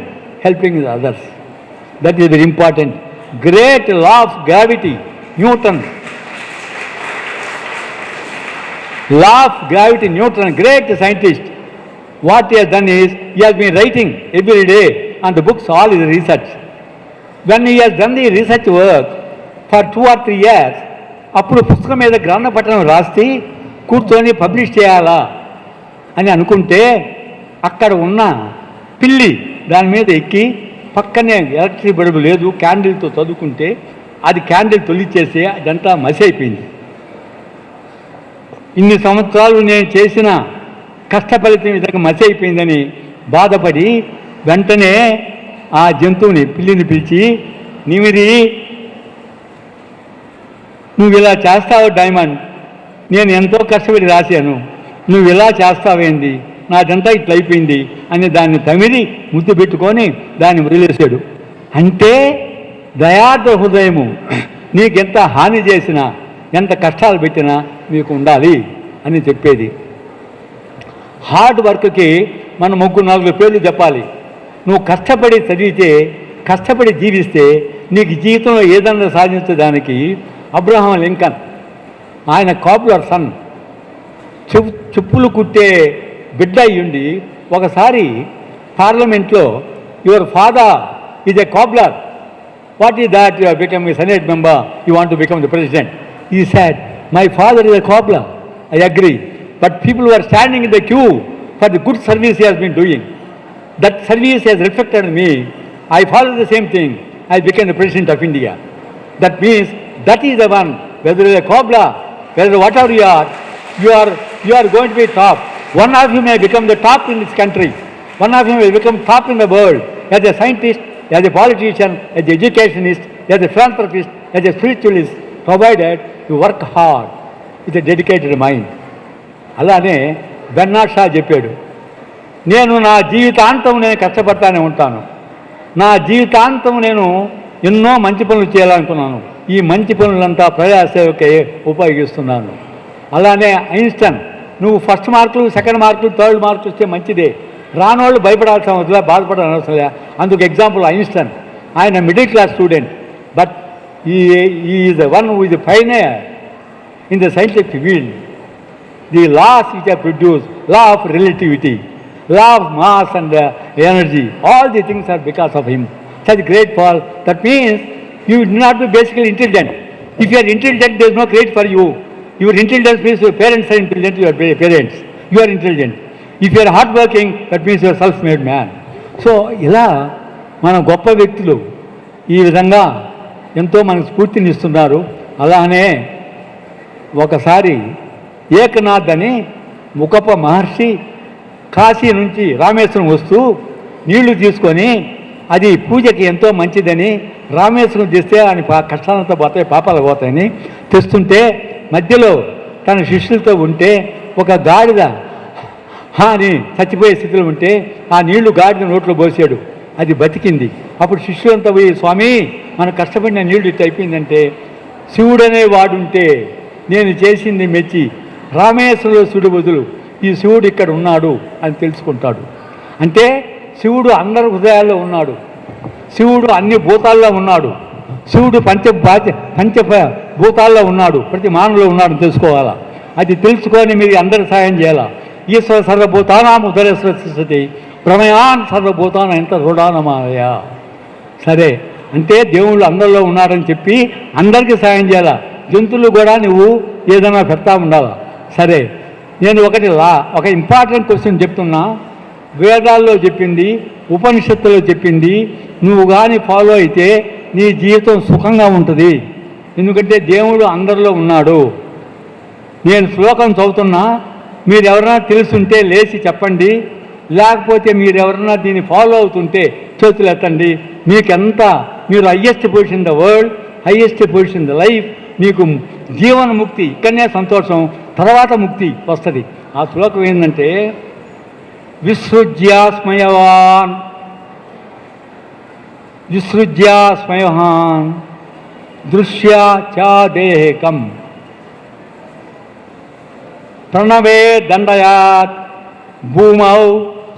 helping others. That is very important. Great law of gravity, Newton. Law of gravity, Newton, great scientist. What he has done is, he has been writing every day on the books, all his research. When he has done the research work for 2 or 3 years, అప్పుడు పుస్తకం మీద గ్రంథ పఠనం రాసి కూర్చొని పబ్లిష్ చేయాలా అని అనుకుంటే, అక్కడ ఉన్న పిల్లి దాని మీద ఎక్కి పక్కనే ఎలక్ట్రిక్ బల్బు లేదు, క్యాండిల్తో చదువుకుంటే అది క్యాండిల్ తొలిచేసి అదంతా మసి అయిపోయింది. ఇన్ని సంవత్సరాలు నేను చేసిన కష్టఫలితం విధంగా మసి అయిపోయిందని బాధపడి వెంటనే ఆ జంతువుని, పిల్లిని పిలిచి, "నీవిది నువ్వు ఇలా చేస్తావు డైమండ్, నేను ఎంతో కష్టపడి రాశాను, నువ్వు ఇలా చేస్తావేంది, నాదంతా ఇట్లా అయిపోయింది" అని దాన్ని తమిది ముద్దు పెట్టుకొని దాన్ని వదిలేశాడు. అంటే దయార్థ హృదయము నీకెంత హాని చేసినా, ఎంత కష్టాలు పెట్టినా మీకు ఉండాలి అని చెప్పేది. హార్డ్ వర్క్కి మనం 3-4 పేర్లు చెప్పాలి. నువ్వు కష్టపడి చదివితే, కష్టపడి జీవిస్తే నీకు జీవితంలో ఏదన్నా సాధించడానికి అబ్రహాం లింకన్, ఆయన కాపులర్ సన్, చెప్పులు కుట్టే బిడ్డ అయ్యుండి ఒకసారి పార్లమెంట్లో, "your father is a cobbler, what is that you are become a senate member, you want to become the president?" He said, "My father is a cobbler, I agree, but people who are standing in the queue for the good service he has been doing, that service has reflected on me. I follow the same thing, I became the president of India." That means that is the one, whether you are a cobbler, whether whatever you are going to be top. One of you may become the top in this country, one of you may become top in the world, as a scientist, as a politician, as an educationist, as a philanthropist, as a spiritualist, provided you work hard with a dedicated mind. అలానే బెర్నాడ్ షా చెప్పాడు, "నేను నా జీవితాంతం నేను కష్టపడతానే ఉంటాను, నా జీవితాంతం నేను ఎన్నో మంచి పనులు చేయాలనుకున్నాను, ఈ మంచి పనులంతా ప్రజాసేవకే ఉపయోగిస్తున్నాను." అలానే ఐన్స్టైన్, "నువ్వు ఫస్ట్ మార్కులు, సెకండ్ మార్కులు, థర్డ్ మార్కులు వస్తే మంచిదే, రానోళ్ళు భయపడాల్సిన అవసరం, బాధపడాల్సిన అవసరం లే." అందుకు ఎగ్జాంపుల్ ఐన్స్టైన్. ఆయన middle class student, but he is the one who is the pioneer in the scientific field. The laws which are produced, law of relativity, law of mass and energy, all the things are because of him. Such great fall. That means you do not be basically intelligent. If you are intelligent, there is no credit for you. Your intelligence means your parents are intelligent, your parents. You are intelligent. If you are hardworking, that means you are self-made man. So, ఇలా మన గొప్ప వ్యక్తులు ఈ విధంగా ఎంతో మనకు స్ఫూర్తిని ఇస్తున్నారు. అలానే ఒకసారి ఏకనాథ్ అని ముకప్ప మహర్షి కాశీ నుంచి రామేశ్వరం వస్తూ నీళ్లు తీసుకొని, అది పూజకి ఎంతో మంచిదని, రామేశ్వరం తెస్తే ఆయన కష్టాలతో పోతాయి, పాపాలు పోతాయని తెస్తుంటే, మధ్యలో తన శిష్యులతో ఉంటే ఒక గాడిద అని చచ్చిపోయే స్థితిలో ఉంటే ఆ నీళ్లు గాడిద నోట్లో పోసాడు. అది బతికింది. అప్పుడు శిష్యులంతా పోయి, స్వామి మన కష్టపడిన నీళ్ళు ఇట్లా అయిపోయిందంటే, శివుడనే వాడుంటే నేను చేసింది మెచ్చి రామేశ్వరుడు బదులు ఈ శివుడు ఇక్కడ ఉన్నాడు అని తెలుసుకుంటాడు. అంటే శివుడు అందరి హృదయాల్లో ఉన్నాడు, శివుడు అన్ని భూతాల్లో ఉన్నాడు, శివుడు పంచభూతాల్లో ఉన్నాడు, ప్రతి మానవులో ఉన్నాడు తెలుసుకోవాలా. అది తెలుసుకొని మీరు అందరి సహాయం చేయాలా. ఈశ్వర సర్వభూతానాం ఉదరస్వతి ప్రమయాన్ సర్వభూతాన ఎంత రుడానమాయ. సరే అంటే దేవుళ్ళు అందరిలో ఉన్నారని చెప్పి అందరికీ సహాయం చేయాలా. జంతువులు కూడా నువ్వు ఏదైనా పెడతా ఉండాలా. సరే నేను ఒక ఇంపార్టెంట్ క్వశ్చన్ చెప్తున్నా. వేదాల్లో చెప్పింది, ఉపనిషత్తులో చెప్పింది నువ్వు కానీ ఫాలో అయితే నీ జీవితం సుఖంగా ఉంటుంది. ఎందుకంటే దేవుడు అందరిలో ఉన్నాడు. నేను శ్లోకం చదువుతున్నా, మీరు ఎవరైనా తెలుసుంటే లేచి చెప్పండి, లేకపోతే మీరు ఎవరైనా దీన్ని ఫాలో అవుతుంటే చేతులు ఎత్తండి. మీరు highest position the world, highest position the life, మీకు జీవన ముక్తి, ఇక్కడనే సంతోషం, తర్వాత ముక్తి వస్తుంది. ఆ శ్లోకం ఏంటంటే విసృజ్యాస్మయవాన్ దృశ్యా చా దేహకం ప్రణవే దండయాత్ భూమౌ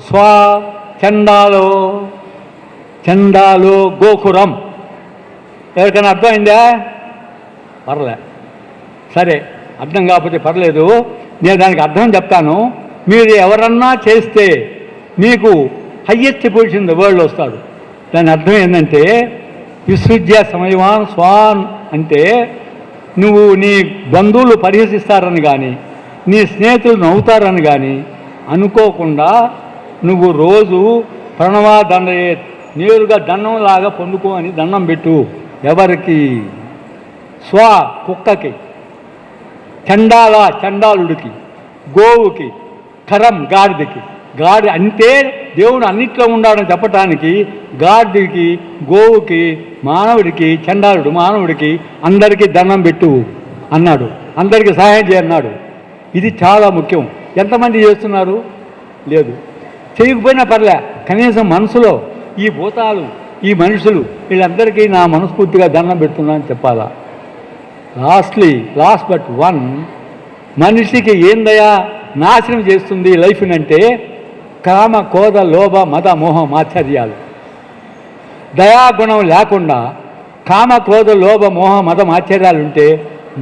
స్వ చండాలో గోకురం. ఎవరికైనా అర్థమైందా? పర్లే, సరే అర్థం కాకపోతే పర్లేదు, నేను దానికి అర్థం చెప్తాను. మీరు ఎవరన్నా చేస్తే మీకు హయ్యెస్ట్ పొజిషన్ ద వరల్డ్ వస్తాడు. దాని అర్థం ఏంటంటే విసృజ్య సమయవాన్ స్వాన్ అంటే నువ్వు నీ బంధువులు పరిహసిస్తారని కానీ నీ స్నేహితులు నవ్వుతారని కానీ అనుకోకుండా నువ్వు రోజు ప్రణవా నేరుగా దండంలాగా పొందుకో అని దండం పెట్టు. ఎవరికి? కుక్కకి, చండాలుడికి, గోవుకి, గాడిదకి. అంటే దేవుడు అన్నిట్లో ఉన్నాడని చెప్పటానికి గాడిదకి, గోవుకి, మానవుడికి, మానవుడికి అందరికీ దండం పెట్టు అన్నాడు. అందరికీ సహాయం చేయన్నాడు. ఇది చాలా ముఖ్యం. ఎంతమంది చేస్తున్నారు? లేదు. చేయకపోయినా పర్లే, కనీసం మనసులో ఈ భూతాలు, ఈ మనుషులు వీళ్ళందరికీ నా మనస్ఫూర్తిగా దండం పెడుతున్నా అని చెప్పాలా. లాస్ట్ బట్ వన్, మనిషికి ఏందయా నాశనం చేస్తుంది లైఫ్ని అంటే కామ, క్రోధ, లోభ, మద, మోహం, ఆశ్చర్యాలు. దయాగుణం లేకుండా కామ, క్రోధ, లోభ, మోహ, మదం, ఆశ్చర్యాలు ఉంటే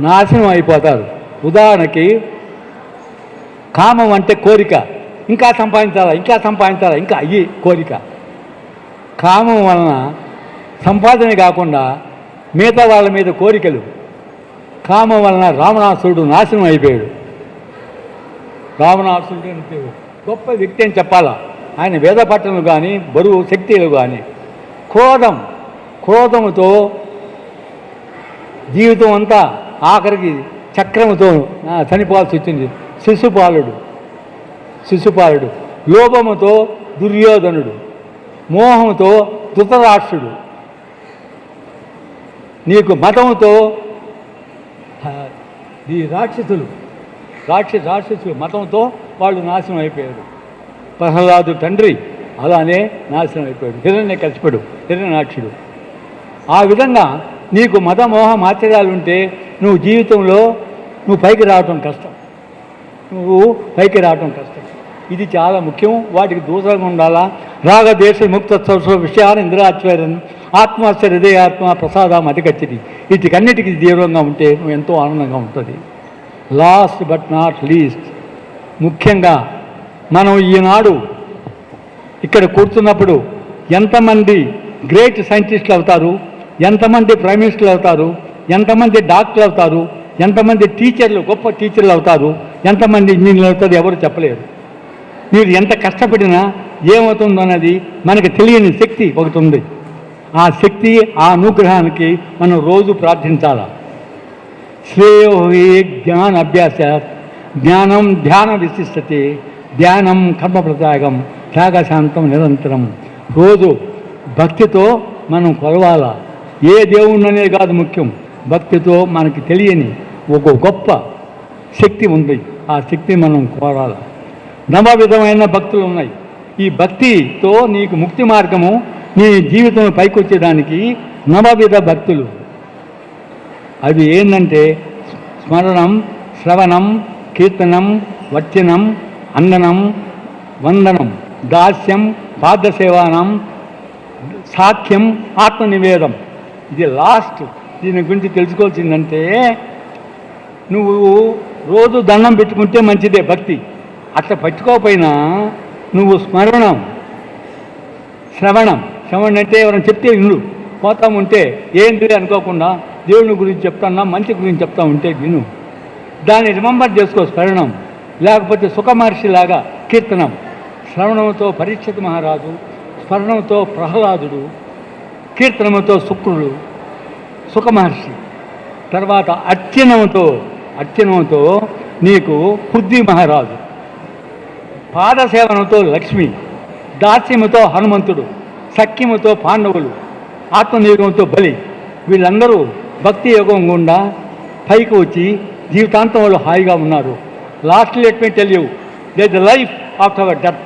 నాశనం అయిపోతారు. ఉదాహరణకి కామం అంటే కోరిక, ఇంకా సంపాదించాలా, ఇంకా అయ్యి కోరిక. కామం వలన సంపాదన కాకుండా మిగతా వాళ్ళ మీద కోరికలు. కామం వలన రావణాసురుడు నాశనం అయిపోయాడు. రావణాసురుడు గొప్ప వ్యక్తి అని చెప్పాలా. ఆయన వేద పట్టణలు కానీ, బరువు శక్తులు కానీ. క్రోధముతో జీవితం అంతా ఆఖరికి చక్రముతో చనిపోవాల్సి వచ్చింది శిశుపాలుడు. లోభముతో దుర్యోధనుడు, మోహముతో ధృతరాష్ట్రుడు, నీకు మతముతో ఈ రాక్షసులు మతంతో వాళ్ళు నాశనం అయిపోయారు. ప్రహ్లాదు తండ్రి అలానే నాశనం అయిపోయాడు. హిరణ్యాక్షుడు. ఆ విధంగా నీకు మత, మోహ, ఆశ్చర్యాలు ఉంటే నువ్వు జీవితంలో పైకి రావటం కష్టం. ఇది చాలా ముఖ్యం. వాటికి దూరంగా ఉండాలా. రాగదేశ ముక్త విషయాన్ని ఇంద్రాశ్చర్యం ఆత్మశ్చర్య హృదయాత్మ ప్రసాదం అధిగచ్చది. వీటికన్నిటికీ తీవ్రంగా ఉంటే నువ్వు ఎంతో ఆనందంగా ఉంటుంది. లాస్ట్ బట్ నాట్ లీస్ట్, ముఖ్యంగా మనం ఈనాడు ఇక్కడ కూర్చున్నప్పుడు ఎంతమంది గ్రేట్ సైంటిస్టులు అవుతారు, ఎంతమంది ప్రైమ్ మినిస్టర్లు అవుతారు, ఎంతమంది డాక్టర్లు అవుతారు, ఎంతమంది టీచర్లు, గొప్ప టీచర్లు అవుతారు, ఎంతమంది ఇంజనీర్లు అవుతారు, ఎవరు చెప్పలేరు. మీరు ఎంత కష్టపడినా ఏమవుతుందో అన్నది మనకు తెలియని శక్తి ఒకటి ఉంది. ఆ శక్తి, ఆ అనుగ్రహానికి మనం రోజు ప్రార్థించాలి. శ్రేయో జ్ఞాన అభ్యాస జ్ఞానం ధ్యాన విశిష్టతే ధ్యానం కర్మ ప్రత్యాగం త్యాగశాంతం నిరంతరం. రోజు భక్తితో మనం కొలవాలా. ఏ దేవుణ్ణనే కాదు ముఖ్యం, భక్తితో మనకి తెలియని ఒక గొప్ప శక్తి ఉంది. ఆ శక్తి మనం కోరాలి. నవ విధమైన భక్తులు ఉన్నాయి. ఈ భక్తితో నీకు ముక్తి మార్గము నీ జీవితం పైకి వచ్చేదానికి నవవిధ భక్తులు. అవి ఏంటంటే స్మరణం, శ్రవణం, కీర్తనం, వర్చనం, అందనం, వందనం, దాస్యం, పాదసేవానం, సాఖ్యం, ఆత్మనివేదం. ఇది లాస్ట్. దీని గురించి తెలుసుకోవాల్సిందంటే నువ్వు రోజు దండం పెట్టుకుంటే మంచిదే భక్తి. అట్లా పెట్టుకోకపోయినా నువ్వు స్మరణం, శ్రవణం అంటే ఎవరైనా చెప్తే విను, పోతా ఉంటే ఏంటి అనుకోకుండా దేవుని గురించి చెప్తాన్నా, మంచి గురించి చెప్తా ఉంటే విను, దాన్ని రిమెంబర్ చేసుకో స్మరణం. లేకపోతే సుఖమహర్షిలాగా కీర్తనం. శ్రవణంతో పరీక్షిత్ మహారాజు, స్మరణంతో ప్రహ్లాదుడు, కీర్తనముతో శుక్రుడు, సుఖమహర్షి. తర్వాత అర్చనంతో నీకు పృథ్వీ మహారాజు, పాదసేవనంతో లక్ష్మి, దాస్యముతో హనుమంతుడు, సఖ్యముతో పాండవులు, ఆత్మనియోగంతో బలి. వీళ్ళందరూ భక్తి యోగం గుండా పైకి వచ్చి జీవితాంతం వాళ్ళు హాయిగా ఉన్నారు. Last let me tell you, there is a life after our death,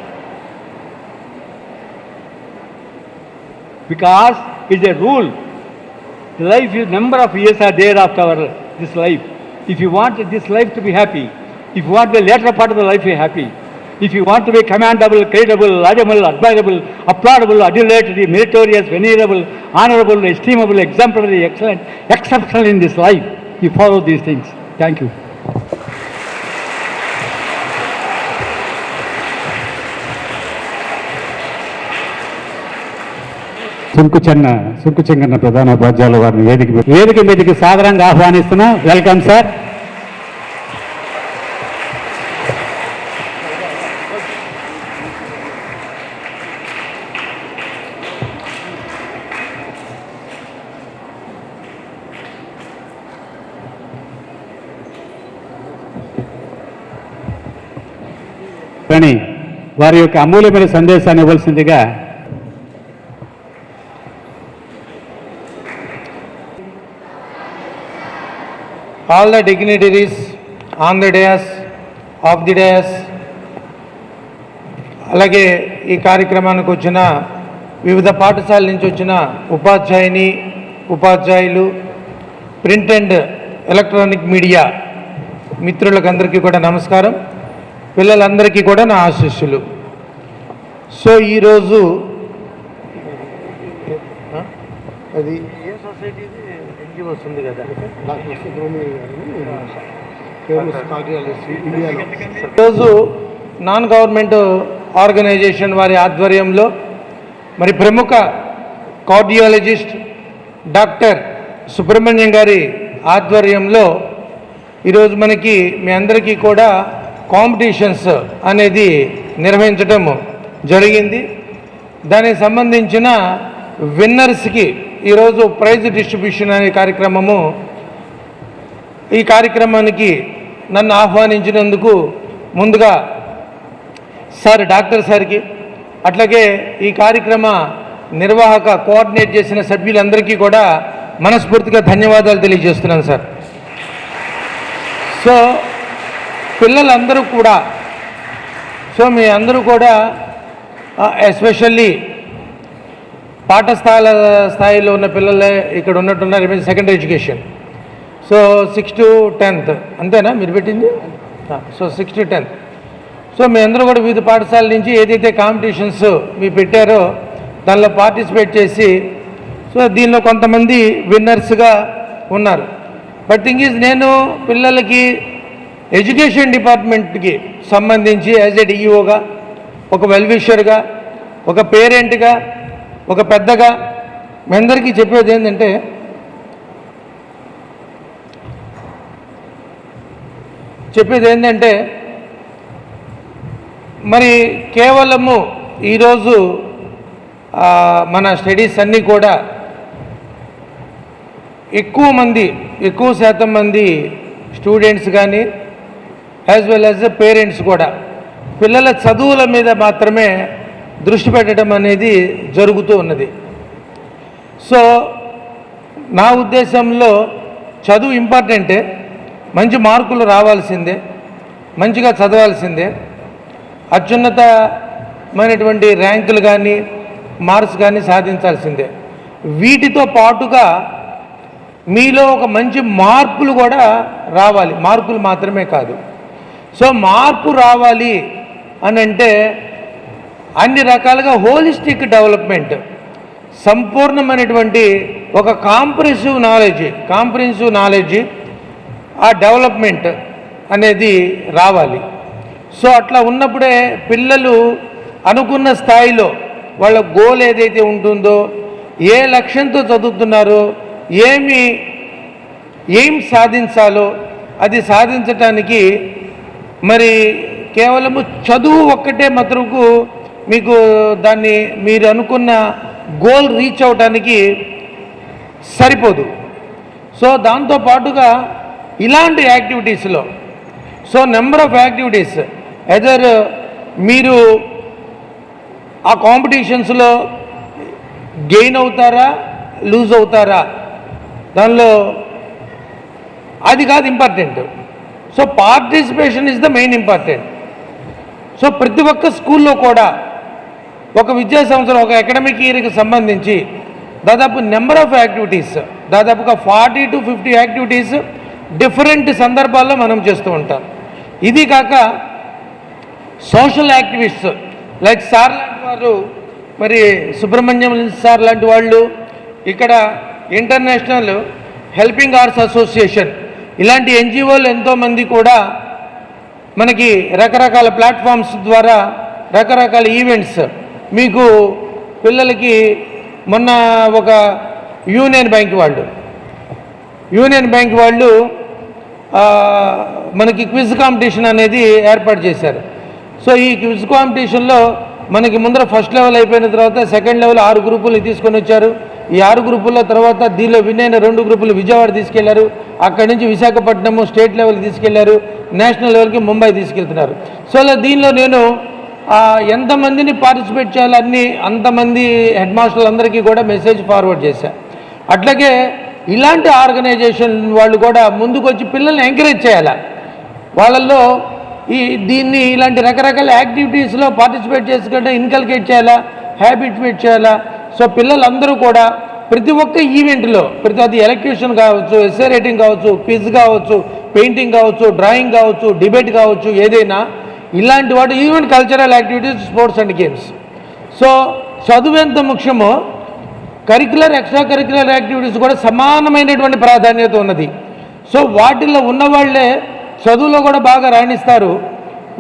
because it's a rule. The life is number of years are there after this life. If you want this life to be happy, if you want the later part of the life to be happy, if you want to be commendable, creditable, laudable, admirable, applaudable, adulated, meritorious, venerable, honorable, estimable, exemplary, excellent, exceptional in this life, you follow these things. Thank you. సుంకుచెంగన్న ప్రధాన ఉపాధ్యాయులు వారిని వేదిక మీదకి సాదరంగా ఆహ్వానిస్తున్నాం. Welcome sir. కానీ వారి యొక్క అమూల్యమైన సందేశాన్ని ఇవ్వాల్సిందిగా all the dignitaries on the dais, of the dais, అలాగే ఈ కార్యక్రమానికి వచ్చిన వివిధ పాఠశాలల నుంచి వచ్చిన ఉపాధ్యాయులు, ప్రింట్ అండ్ ఎలక్ట్రానిక్ మీడియా మిత్రులకు అందరికీ కూడా నమస్కారం. పిల్లలందరికీ కూడా నా ఆశీస్సులు. సో ఈరోజు అది ఏ సొసైటీ వస్తుంది కదా, ఈరోజు నాన్ గవర్నమెంట్ ఆర్గనైజేషన్ వారి ఆధ్వర్యంలో మరి ప్రముఖ కార్డియాలజిస్ట్ డాక్టర్ సుబ్రహ్మణ్యం గారి ఆధ్వర్యంలో ఈరోజు మనకి మీ అందరికీ కూడా కాంపిటీషన్స్ అనేది నిర్వహించడం జరిగింది. దానికి సంబంధించిన విన్నర్స్కి ఈరోజు ప్రైజ్ డిస్ట్రిబ్యూషన్ అనే కార్యక్రమము, ఈ కార్యక్రమానికి నన్ను ఆహ్వానించినందుకు ముందుగా డాక్టర్ సార్కి, అట్లాగే ఈ కార్యక్రమ నిర్వాహక కోఆర్డినేట్ చేసిన సభ్యులందరికీ కూడా మనస్ఫూర్తిగా ధన్యవాదాలు తెలియజేస్తున్నాను సార్. సో పిల్లలందరూ కూడా, మీ అందరూ కూడా ఎస్పెషల్లీ పాఠశాల స్థాయిలో ఉన్న పిల్లలే ఇక్కడ ఉన్నట్టున్నారు. Secondary education. So 6 to 10th అంతేనా మీరు పెట్టింది? So 6 to 10th. సో మీ అందరూ కూడా వివిధ పాఠశాల నుంచి ఏదైతే కాంపిటీషన్స్ మీరు పెట్టారో దానిలో పార్టిసిపేట్ చేసి, సో దీనిలో కొంతమంది విన్నర్స్గా ఉన్నారు. బట్ థింగ్ ఈజ్, నేను పిల్లలకి ఎడ్యుకేషన్ డిపార్ట్మెంట్కి సంబంధించి యాజ్ ఎ డిఈఓగా, ఒక వెల్విషర్గా, ఒక పేరెంట్గా, ఒక పెద్దగా మీ అందరికీ చెప్పేది ఏంటంటే మరి కేవలము ఈరోజు మన స్టడీస్ అన్నీ కూడా ఎక్కువ శాతం మంది స్టూడెంట్స్ కానీ యాజ్ వెల్ యాజ్ పేరెంట్స్ కూడా పిల్లల చదువుల మీద మాత్రమే దృష్టి పెట్టడం అనేది జరుగుతూ ఉన్నది. సో నా ఉద్దేశంలో చదువు ఇంపార్టెంటే, మంచి మార్కులు రావాల్సిందే, మంచిగా చదవాల్సిందే, అత్యున్నతమైనటువంటి ర్యాంకులు కానీ మార్క్స్ కానీ సాధించాల్సిందే. వీటితో పాటుగా మీలో ఒక మంచి మార్పులు కూడా రావాలి, మార్కులు మాత్రమే కాదు. సో మార్పు రావాలి అని అంటే అన్ని రకాలుగా హోలిస్టిక్ డెవలప్మెంట్, సంపూర్ణమైనటువంటి ఒక కాంప్రిహెన్సివ్ నాలెడ్జ్ ఆ డెవలప్మెంట్ అనేది రావాలి. సో అట్లా ఉన్నప్పుడే పిల్లలు అనుకున్న స్థాయిలో వాళ్ళ గోల్ ఏదైతే ఉంటుందో, ఏ లక్ష్యంతో చదువుతున్నారో, ఏం సాధించాలో అది సాధించటానికి మరి కేవలము చదువు ఒక్కటే మటుకు మీకు దాన్ని మీరు అనుకున్న గోల్ రీచ్ అవడానికి సరిపోదు. సో దాంతోపాటుగా ఇలాంటి యాక్టివిటీస్లో నెంబర్ ఆఫ్ యాక్టివిటీస్ ఎదర్ మీరు ఆ కాంపిటీషన్స్లో గెయిన్ అవుతారా లూజ్ అవుతారా దానిలో అది కాదు important. So participation is the main important. So ప్రతి ఒక్క స్కూల్లో కూడా ఒక విద్యా సంవత్సరం ఒక అకాడమిక్ ఇయర్కి సంబంధించి దాదాపు నెంబర్ ఆఫ్ యాక్టివిటీస్ దాదాపుగా 40 to 50 యాక్టివిటీస్ డిఫరెంట్ సందర్భాల్లో మనం చేస్తూ ఉంటాం. ఇది కాక సోషల్ యాక్టివిస్ట్ లైక్ సార్ లాంటి వారు, మరి సుబ్రహ్మణ్యం సార్ లాంటి వాళ్ళు, ఇక్కడ ఇంటర్నేషనల్ హెల్పింగ్ ఆర్ట్స్ అసోసియేషన్ ఇలాంటి ఎన్జిఓలు ఎంతోమంది కూడా మనకి రకరకాల ప్లాట్ఫామ్స్ ద్వారా రకరకాల ఈవెంట్స్ మీకు పిల్లలకి మొన్న ఒక యూనియన్ బ్యాంక్ వాళ్ళు మనకి క్విజ్ కాంపిటీషన్ అనేది ఏర్పాటు చేశారు. సో ఈ క్విజ్ కాంపిటీషన్లో మనకి ముందర ఫస్ట్ లెవెల్ అయిపోయిన తర్వాత సెకండ్ లెవెల్ 6 గ్రూపులు తీసుకొని వచ్చారు. ఈ 6 గ్రూపుల్లో తర్వాత దీనిలో విన్ అయిన 2 గ్రూపులు విజయవాడ తీసుకెళ్లారు, అక్కడి నుంచి విశాఖపట్నం స్టేట్ లెవెల్ తీసుకెళ్లారు, నేషనల్ లెవెల్కి ముంబై తీసుకెళ్తున్నారు. సో దీనిలో నేను ఎంతమందిని పార్టిసిపేట్ చేయాలని అంతమంది హెడ్ మాస్టర్లు అందరికీ కూడా మెసేజ్ ఫార్వర్డ్ చేశారు. అట్లాగే ఇలాంటి ఆర్గనైజేషన్ వాళ్ళు కూడా ముందుకు వచ్చి పిల్లల్ని ఎంకరేజ్ చేయాలి, వాళ్ళల్లో దీన్ని ఇలాంటి రకరకాల యాక్టివిటీస్లో పార్టిసిపేట్ చేసుకుంటే ఇన్కల్కేట్ చేయాలా, హ్యాబిట్మేట్ చేయాలా. సో పిల్లలందరూ కూడా ప్రతి ఒక్క ఈవెంట్లో అది ఎలక్యూషన్ కావచ్చు, ఎస్సే రైటింగ్ కావచ్చు, క్విజ్ కావచ్చు, పెయింటింగ్ కావచ్చు, డ్రాయింగ్ కావచ్చు, డిబేట్ కావచ్చు, ఏదైనా ఇలాంటి వాటి even cultural activities, sports and games. So చదువు ఎంత ముఖ్యమో కరిక్యులర్ ఎక్స్ట్రా కరిక్యులర్ యాక్టివిటీస్ కూడా సమానమైనటువంటి ప్రాధాన్యత ఉన్నది. సో వాటిల్లో ఉన్నవాళ్లే చదువులో కూడా బాగా రాణిస్తారు.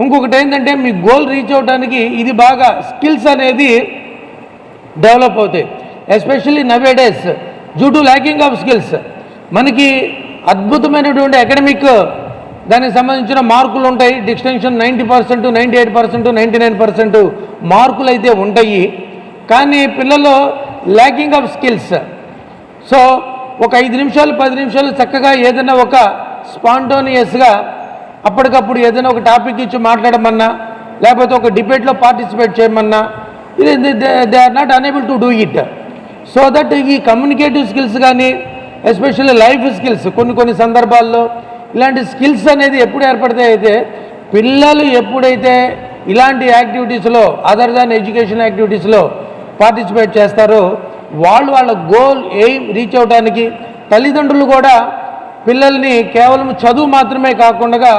ఇంకొకటి ఏంటంటే మీ గోల్ రీచ్ అవడానికి ఇది బాగా స్కిల్స్ అనేది డెవలప్ అవుతాయి. Especially nowadays due to lacking of skills మనకి అద్భుతమైనటువంటి అకాడమిక్ దానికి సంబంధించిన మార్కులు ఉంటాయి. డిస్టింక్షన్ 90%, 98%, 99% మార్కులు అయితే ఉంటాయి. కానీ పిల్లల్లో ల్యాకింగ్ ఆఫ్ స్కిల్స్. సో ఒక 5 నిమిషాలు 10 నిమిషాలు చక్కగా ఏదైనా ఒక స్పాంటోనియస్గా అప్పటికప్పుడు ఏదైనా ఒక టాపిక్ ఇచ్చి మాట్లాడమన్నా, లేకపోతే ఒక డిబేట్లో పార్టిసిపేట్ చేయమన్నా, they are not unable to do it. So that ఈ కమ్యూనికేటివ్ స్కిల్స్ కానీ ఎస్పెషల్లీ లైఫ్ స్కిల్స్ కొన్ని సందర్భాల్లో ఇలాంటి స్కిల్స్ అనేది ఎప్పుడు ఏర్పడతాయి అయితే పిల్లలు ఎప్పుడైతే ఇలాంటి యాక్టివిటీస్లో అదర్ దాన్ ఎడ్యుకేషన్ యాక్టివిటీస్లో పార్టిసిపేట్ చేస్తారో వాళ్ళ గోల్ ఎయిమ్ రీచ్ అవడానికి తల్లిదండ్రులు కూడా పిల్లల్ని కేవలం చదువు మాత్రమే కాకుండా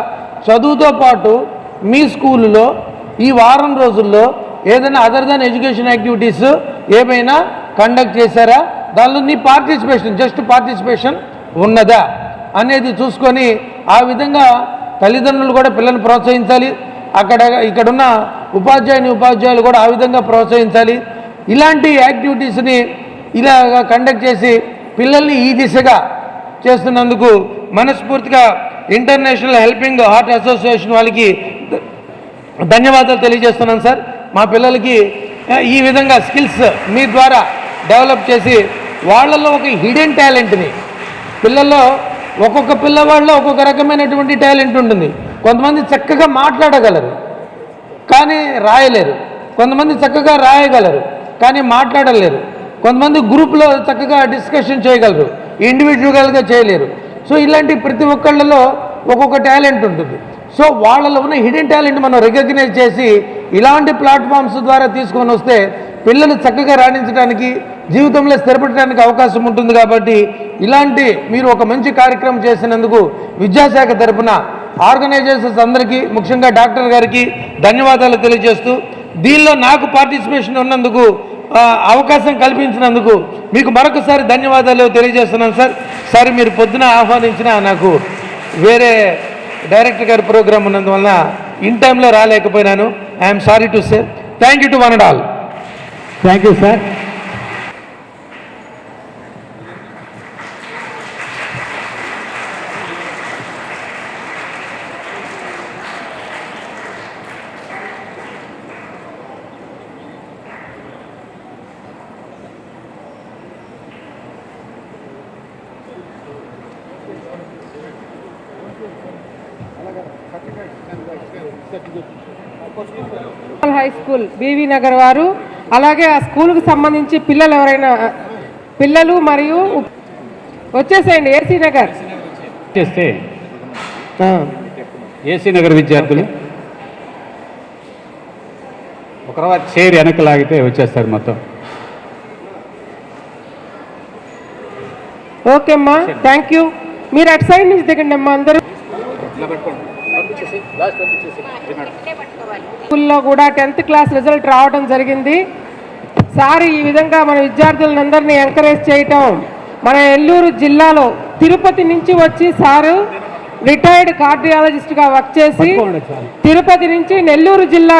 చదువుతో పాటు మీ స్కూల్లో ఈ వారం రోజుల్లో ఏదైనా అదర్ దాన్ ఎడ్యుకేషన్ యాక్టివిటీస్ ఏమైనా కండక్ట్ చేశారా, దానిలో నీ పార్టిసిపేషన్ ఉన్నదా అనేది చూసుకొని ఆ విధంగా తల్లిదండ్రులు కూడా పిల్లల్ని ప్రోత్సహించాలి. ఇక్కడున్న ఉపాధ్యాయులు కూడా ఆ విధంగా ప్రోత్సహించాలి. ఇలాంటి యాక్టివిటీస్ని ఇలాగా కండక్ట్ చేసి పిల్లల్ని ఈ దిశగా చేస్తున్నందుకు మనస్ఫూర్తిగా ఇంటర్నేషనల్ హెల్పింగ్ ఆర్ట్ అసోసియేషన్ వాళ్ళకి ధన్యవాదాలు తెలియజేస్తున్నాను సార్. మా పిల్లలకి ఈ విధంగా స్కిల్స్ మీ ద్వారా డెవలప్ చేసి వాళ్ళల్లో ఒక హిడెన్ టాలెంట్ని, పిల్లల్లో ఒక్కొక్క పిల్లవాళ్ళలో ఒక్కొక్క రకమైనటువంటి టాలెంట్ ఉంటుంది. కొంతమంది చక్కగా మాట్లాడగలరు కానీ రాయలేరు, కొంతమంది చక్కగా రాయగలరు కానీ మాట్లాడలేరు, కొంతమంది గ్రూప్లో చక్కగా డిస్కషన్ చేయగలరు, ఇండివిజువల్గా చేయలేరు. సో ఇలాంటి ప్రతి ఒక్కళ్ళలో ఒక్కొక్క టాలెంట్ ఉంటుంది. సో వాళ్ళలో ఉన్న హిడెన్ టాలెంట్ మనం రికగ్నైజ్ చేసి ఇలాంటి ప్లాట్ఫామ్స్ ద్వారా తీసుకొని వస్తే పిల్లలు చక్కగా రాణించడానికి, జీవితంలో స్థిరపడడానికి అవకాశం ఉంటుంది. కాబట్టి ఇలాంటి మీరు ఒక మంచి కార్యక్రమం చేసినందుకు విద్యాశాఖ తరఫున ఆర్గనైజర్స్ అందరికీ, ముఖ్యంగా డాక్టర్ గారికి ధన్యవాదాలు తెలియజేస్తూ, దీనిలో నాకు పార్టిసిపేషన్ ఉన్నందుకు, అవకాశం కల్పించినందుకు మీకు మరొకసారి ధన్యవాదాలు తెలియజేస్తున్నాను సార్. సార్ మీరు పొద్దున ఆహ్వానించిన నాకు వేరే డైరెక్టర్ గారి ప్రోగ్రాం ఉన్నందువలన ఇన్ టైంలో రాలేకపోయినాను. I'm sorry to say. Thank you to one and all. Thank you sir. High school BV Nagar వారు, అలాగే ఆ స్కూల్కి సంబంధించి పిల్లలు ఎవరైనా పిల్లలు మరియు వచ్చేసేయండి. ఏసీ నగర్ చేస్తే ఏసీ నగర్ విద్యార్థులు ఒక తర్వాత చైర్ వెనక్కి లాగితే వచ్చేస్తారు మొత్తం. ఓకే అమ్మా, థ్యాంక్ యూ. మీరు అటు సైడ్ నుంచి దిగండి అమ్మా అందరూ. స్కూల్లో కూడా 10th క్లాస్ రిజల్ట్ రావడం జరిగింది. సార్ ఈ విధంగా మన విద్యార్థులందరినీ ఎంకరేజ్ చేయటం, మన నెల్లూరు జిల్లాలో తిరుపతి నుంచి వచ్చి సారు రిటైర్డ్ కార్డియాలజిస్ట్గా వర్క్ చేసి తిరుపతి నుంచి నెల్లూరు జిల్లా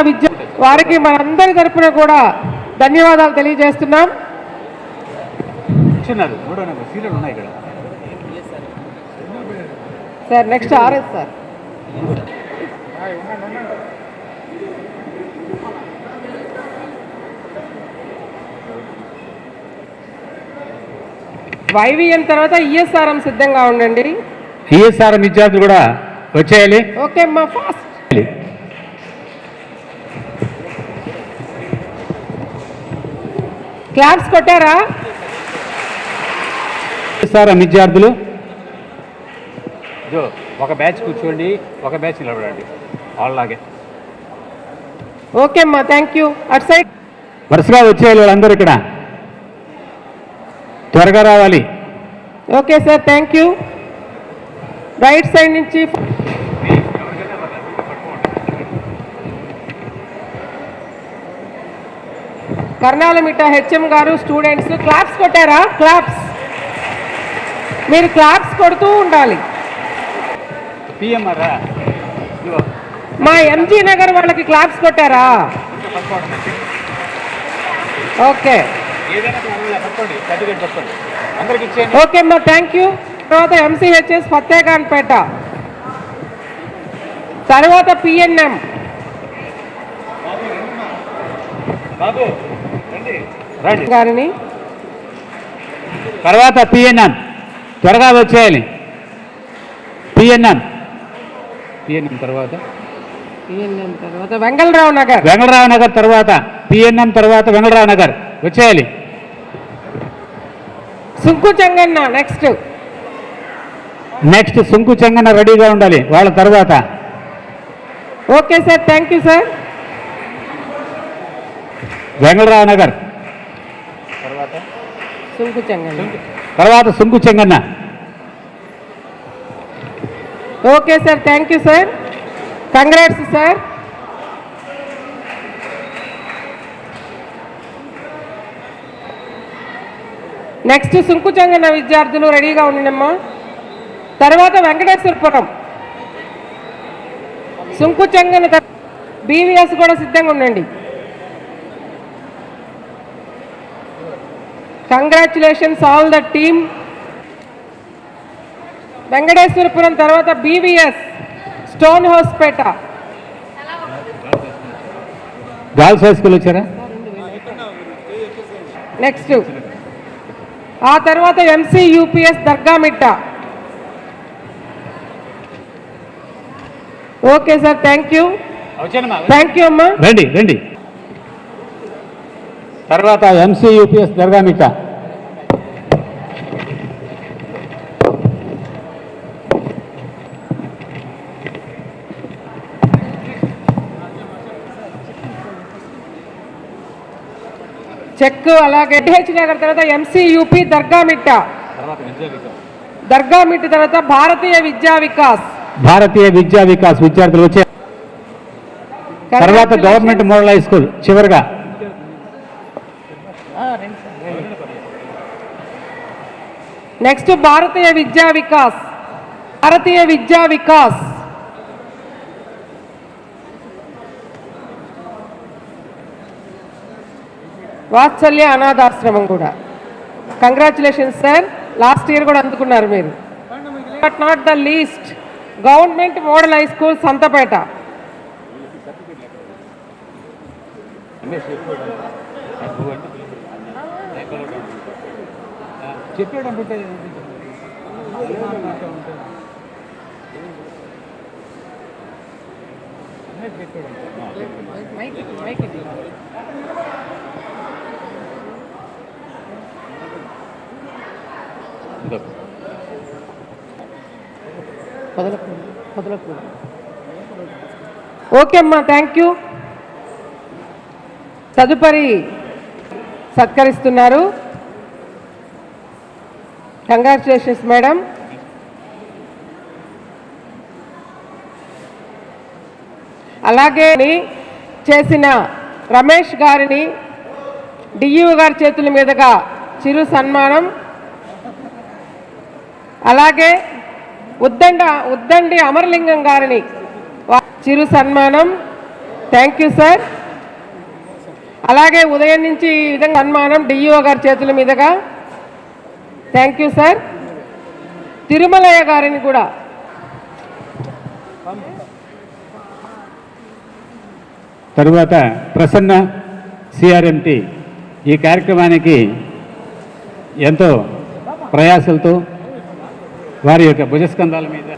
వారికి మనందరి తరఫున కూడా ధన్యవాదాలు తెలియజేస్తున్నాం. Sir next RS sir. YVM తర్వాత ఈఎస్ఆర్ఎం సిద్ధంగా ఉండండి. ఈఎస్ఆర్ఎం విద్యార్థులు కూడా వచ్చేయాలి. ఓకే అమ్మా, ఫాస్ట్. క్లాప్స్ కొట్టారా? ఈఎస్ఆర్ఎం విద్యార్థులు ఒక బ్యాచ్ కూర్చోండి, ఒక బ్యాచ్ నిలబడండి వాళ్ళలాగే. ఓకే అమ్మా, థ్యాంక్ యూ. అటు సైడ్ వరుసగా వచ్చేయాలి వాళ్ళందరూ, ఇక్కడ త్వరగా రావాలి. Okay sir, thank you. Right side నుంచి కర్ణాలమిట్ట హెచ్ఎం గారు, స్టూడెంట్స్ క్లాప్స్ కొట్టారా? క్లాప్స్, మీరు క్లాప్స్ కొడుతూ ఉండాలి. మా ఎంజీ నగర్ వాళ్ళకి క్లాప్స్ కొట్టారా? ఓకే ఓకే అమ్మా, థ్యాంక్ యూ. తర్వాత ఎంసీహెచ్ఎస్ ఫతేఖాన్పేట, తర్వాత పిఎన్ఎం. గారిని తర్వాత పిఎన్ఎం త్వరగా వచ్చేయాలి. పిఎన్ఎం తర్వాత వెంగళరావు నగర్, వెంగళరావు నగర్ తర్వాత పిఎన్ఎం తర్వాత వెంగళరావు నగర్ వచ్చేయాలి. సుంకు చెంగన్న నెక్స్ట్ సుంకు చెంగన్న రెడీగా ఉండాలి వాళ్ళ తర్వాత. Okay sir, thank you sir. Vengalarao Nagar తర్వాత Sunku Chenganna. Okay sir, thank you sir. Congrats sir. Next Sunku Chenganna విద్యార్థులు రెడీగా ఉండండమ్మా. తర్వాత వెంకటేశ్వరపురం, సుంకు చెంగన్న బీవీఎస్ కూడా సిద్ధంగా ఉండండి. Congratulations all the team. Venkateswarapuram తర్వాత బీవీఎస్ స్టోన్ హౌస్ పేట. గర్ల్స్ హై స్కూల్ వచ్చారా? నెక్స్ట్ ఆ తర్వాత MC UPS Dargamitta. Okay sir, thank you. Thank you అమ్మా. రండి. తర్వాత ఎంసీ యూపీఎస్ దర్గామిట్ట. చెక్. అలాగే హెచ్ నగర్ తర్వాత ఎంసీయూపీ దర్గామిట్ట తర్వాత భారతీయ విద్యా వికాస్ విద్యార్థులు వచ్చే తర్వాత గవర్నమెంట్ మోడల్ హై స్కూల్ చివరిగా. నెక్స్ట్ భారతీయ విద్యా వికాస్ వాత్సల్య అనాథాశ్రమం కూడా. కంగ్రాచులేషన్స్ సార్, లాస్ట్ ఇయర్ కూడా అందుకున్నారు మీరు. But not the least government model high school Santhapeta. Okay అమ్మా, థ్యాంక్ యూ. తదుపరి సత్కరిస్తున్నారు. Congratulations madam. అలాగే చేసిన రమేష్ గారిని డిఈఓ గారి చేతుల మీదుగా చిరు సన్మానం. అలాగే ఉద్దండి అమరలింగం గారిని చిరు సన్మానం. Thank you sir. అలాగే ఉదయం నుంచి ఈ విధంగా సన్మానం డిఈఓ గారి చేతుల మీదుగా. Thank you sir. తిరుమలయ్య గారిని కూడా తరువాత ప్రసన్న సిఆర్ఎంటి ఈ కార్యక్రమానికి ఎంతో ప్రయాసలతో వారి యొక్క భుజస్కంధాల మీద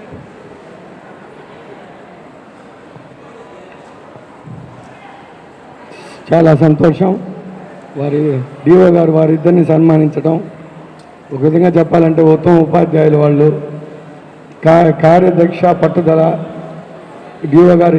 చాలా సంతోషం. వారి డిఓ గారు వారిద్దరిని సన్మానించడం ఒక విధంగా చెప్పాలంటే ఉత్తమ ఉపాధ్యాయులు వాళ్ళు. కార్యదక్ష పట్టుదల డిఓ గారు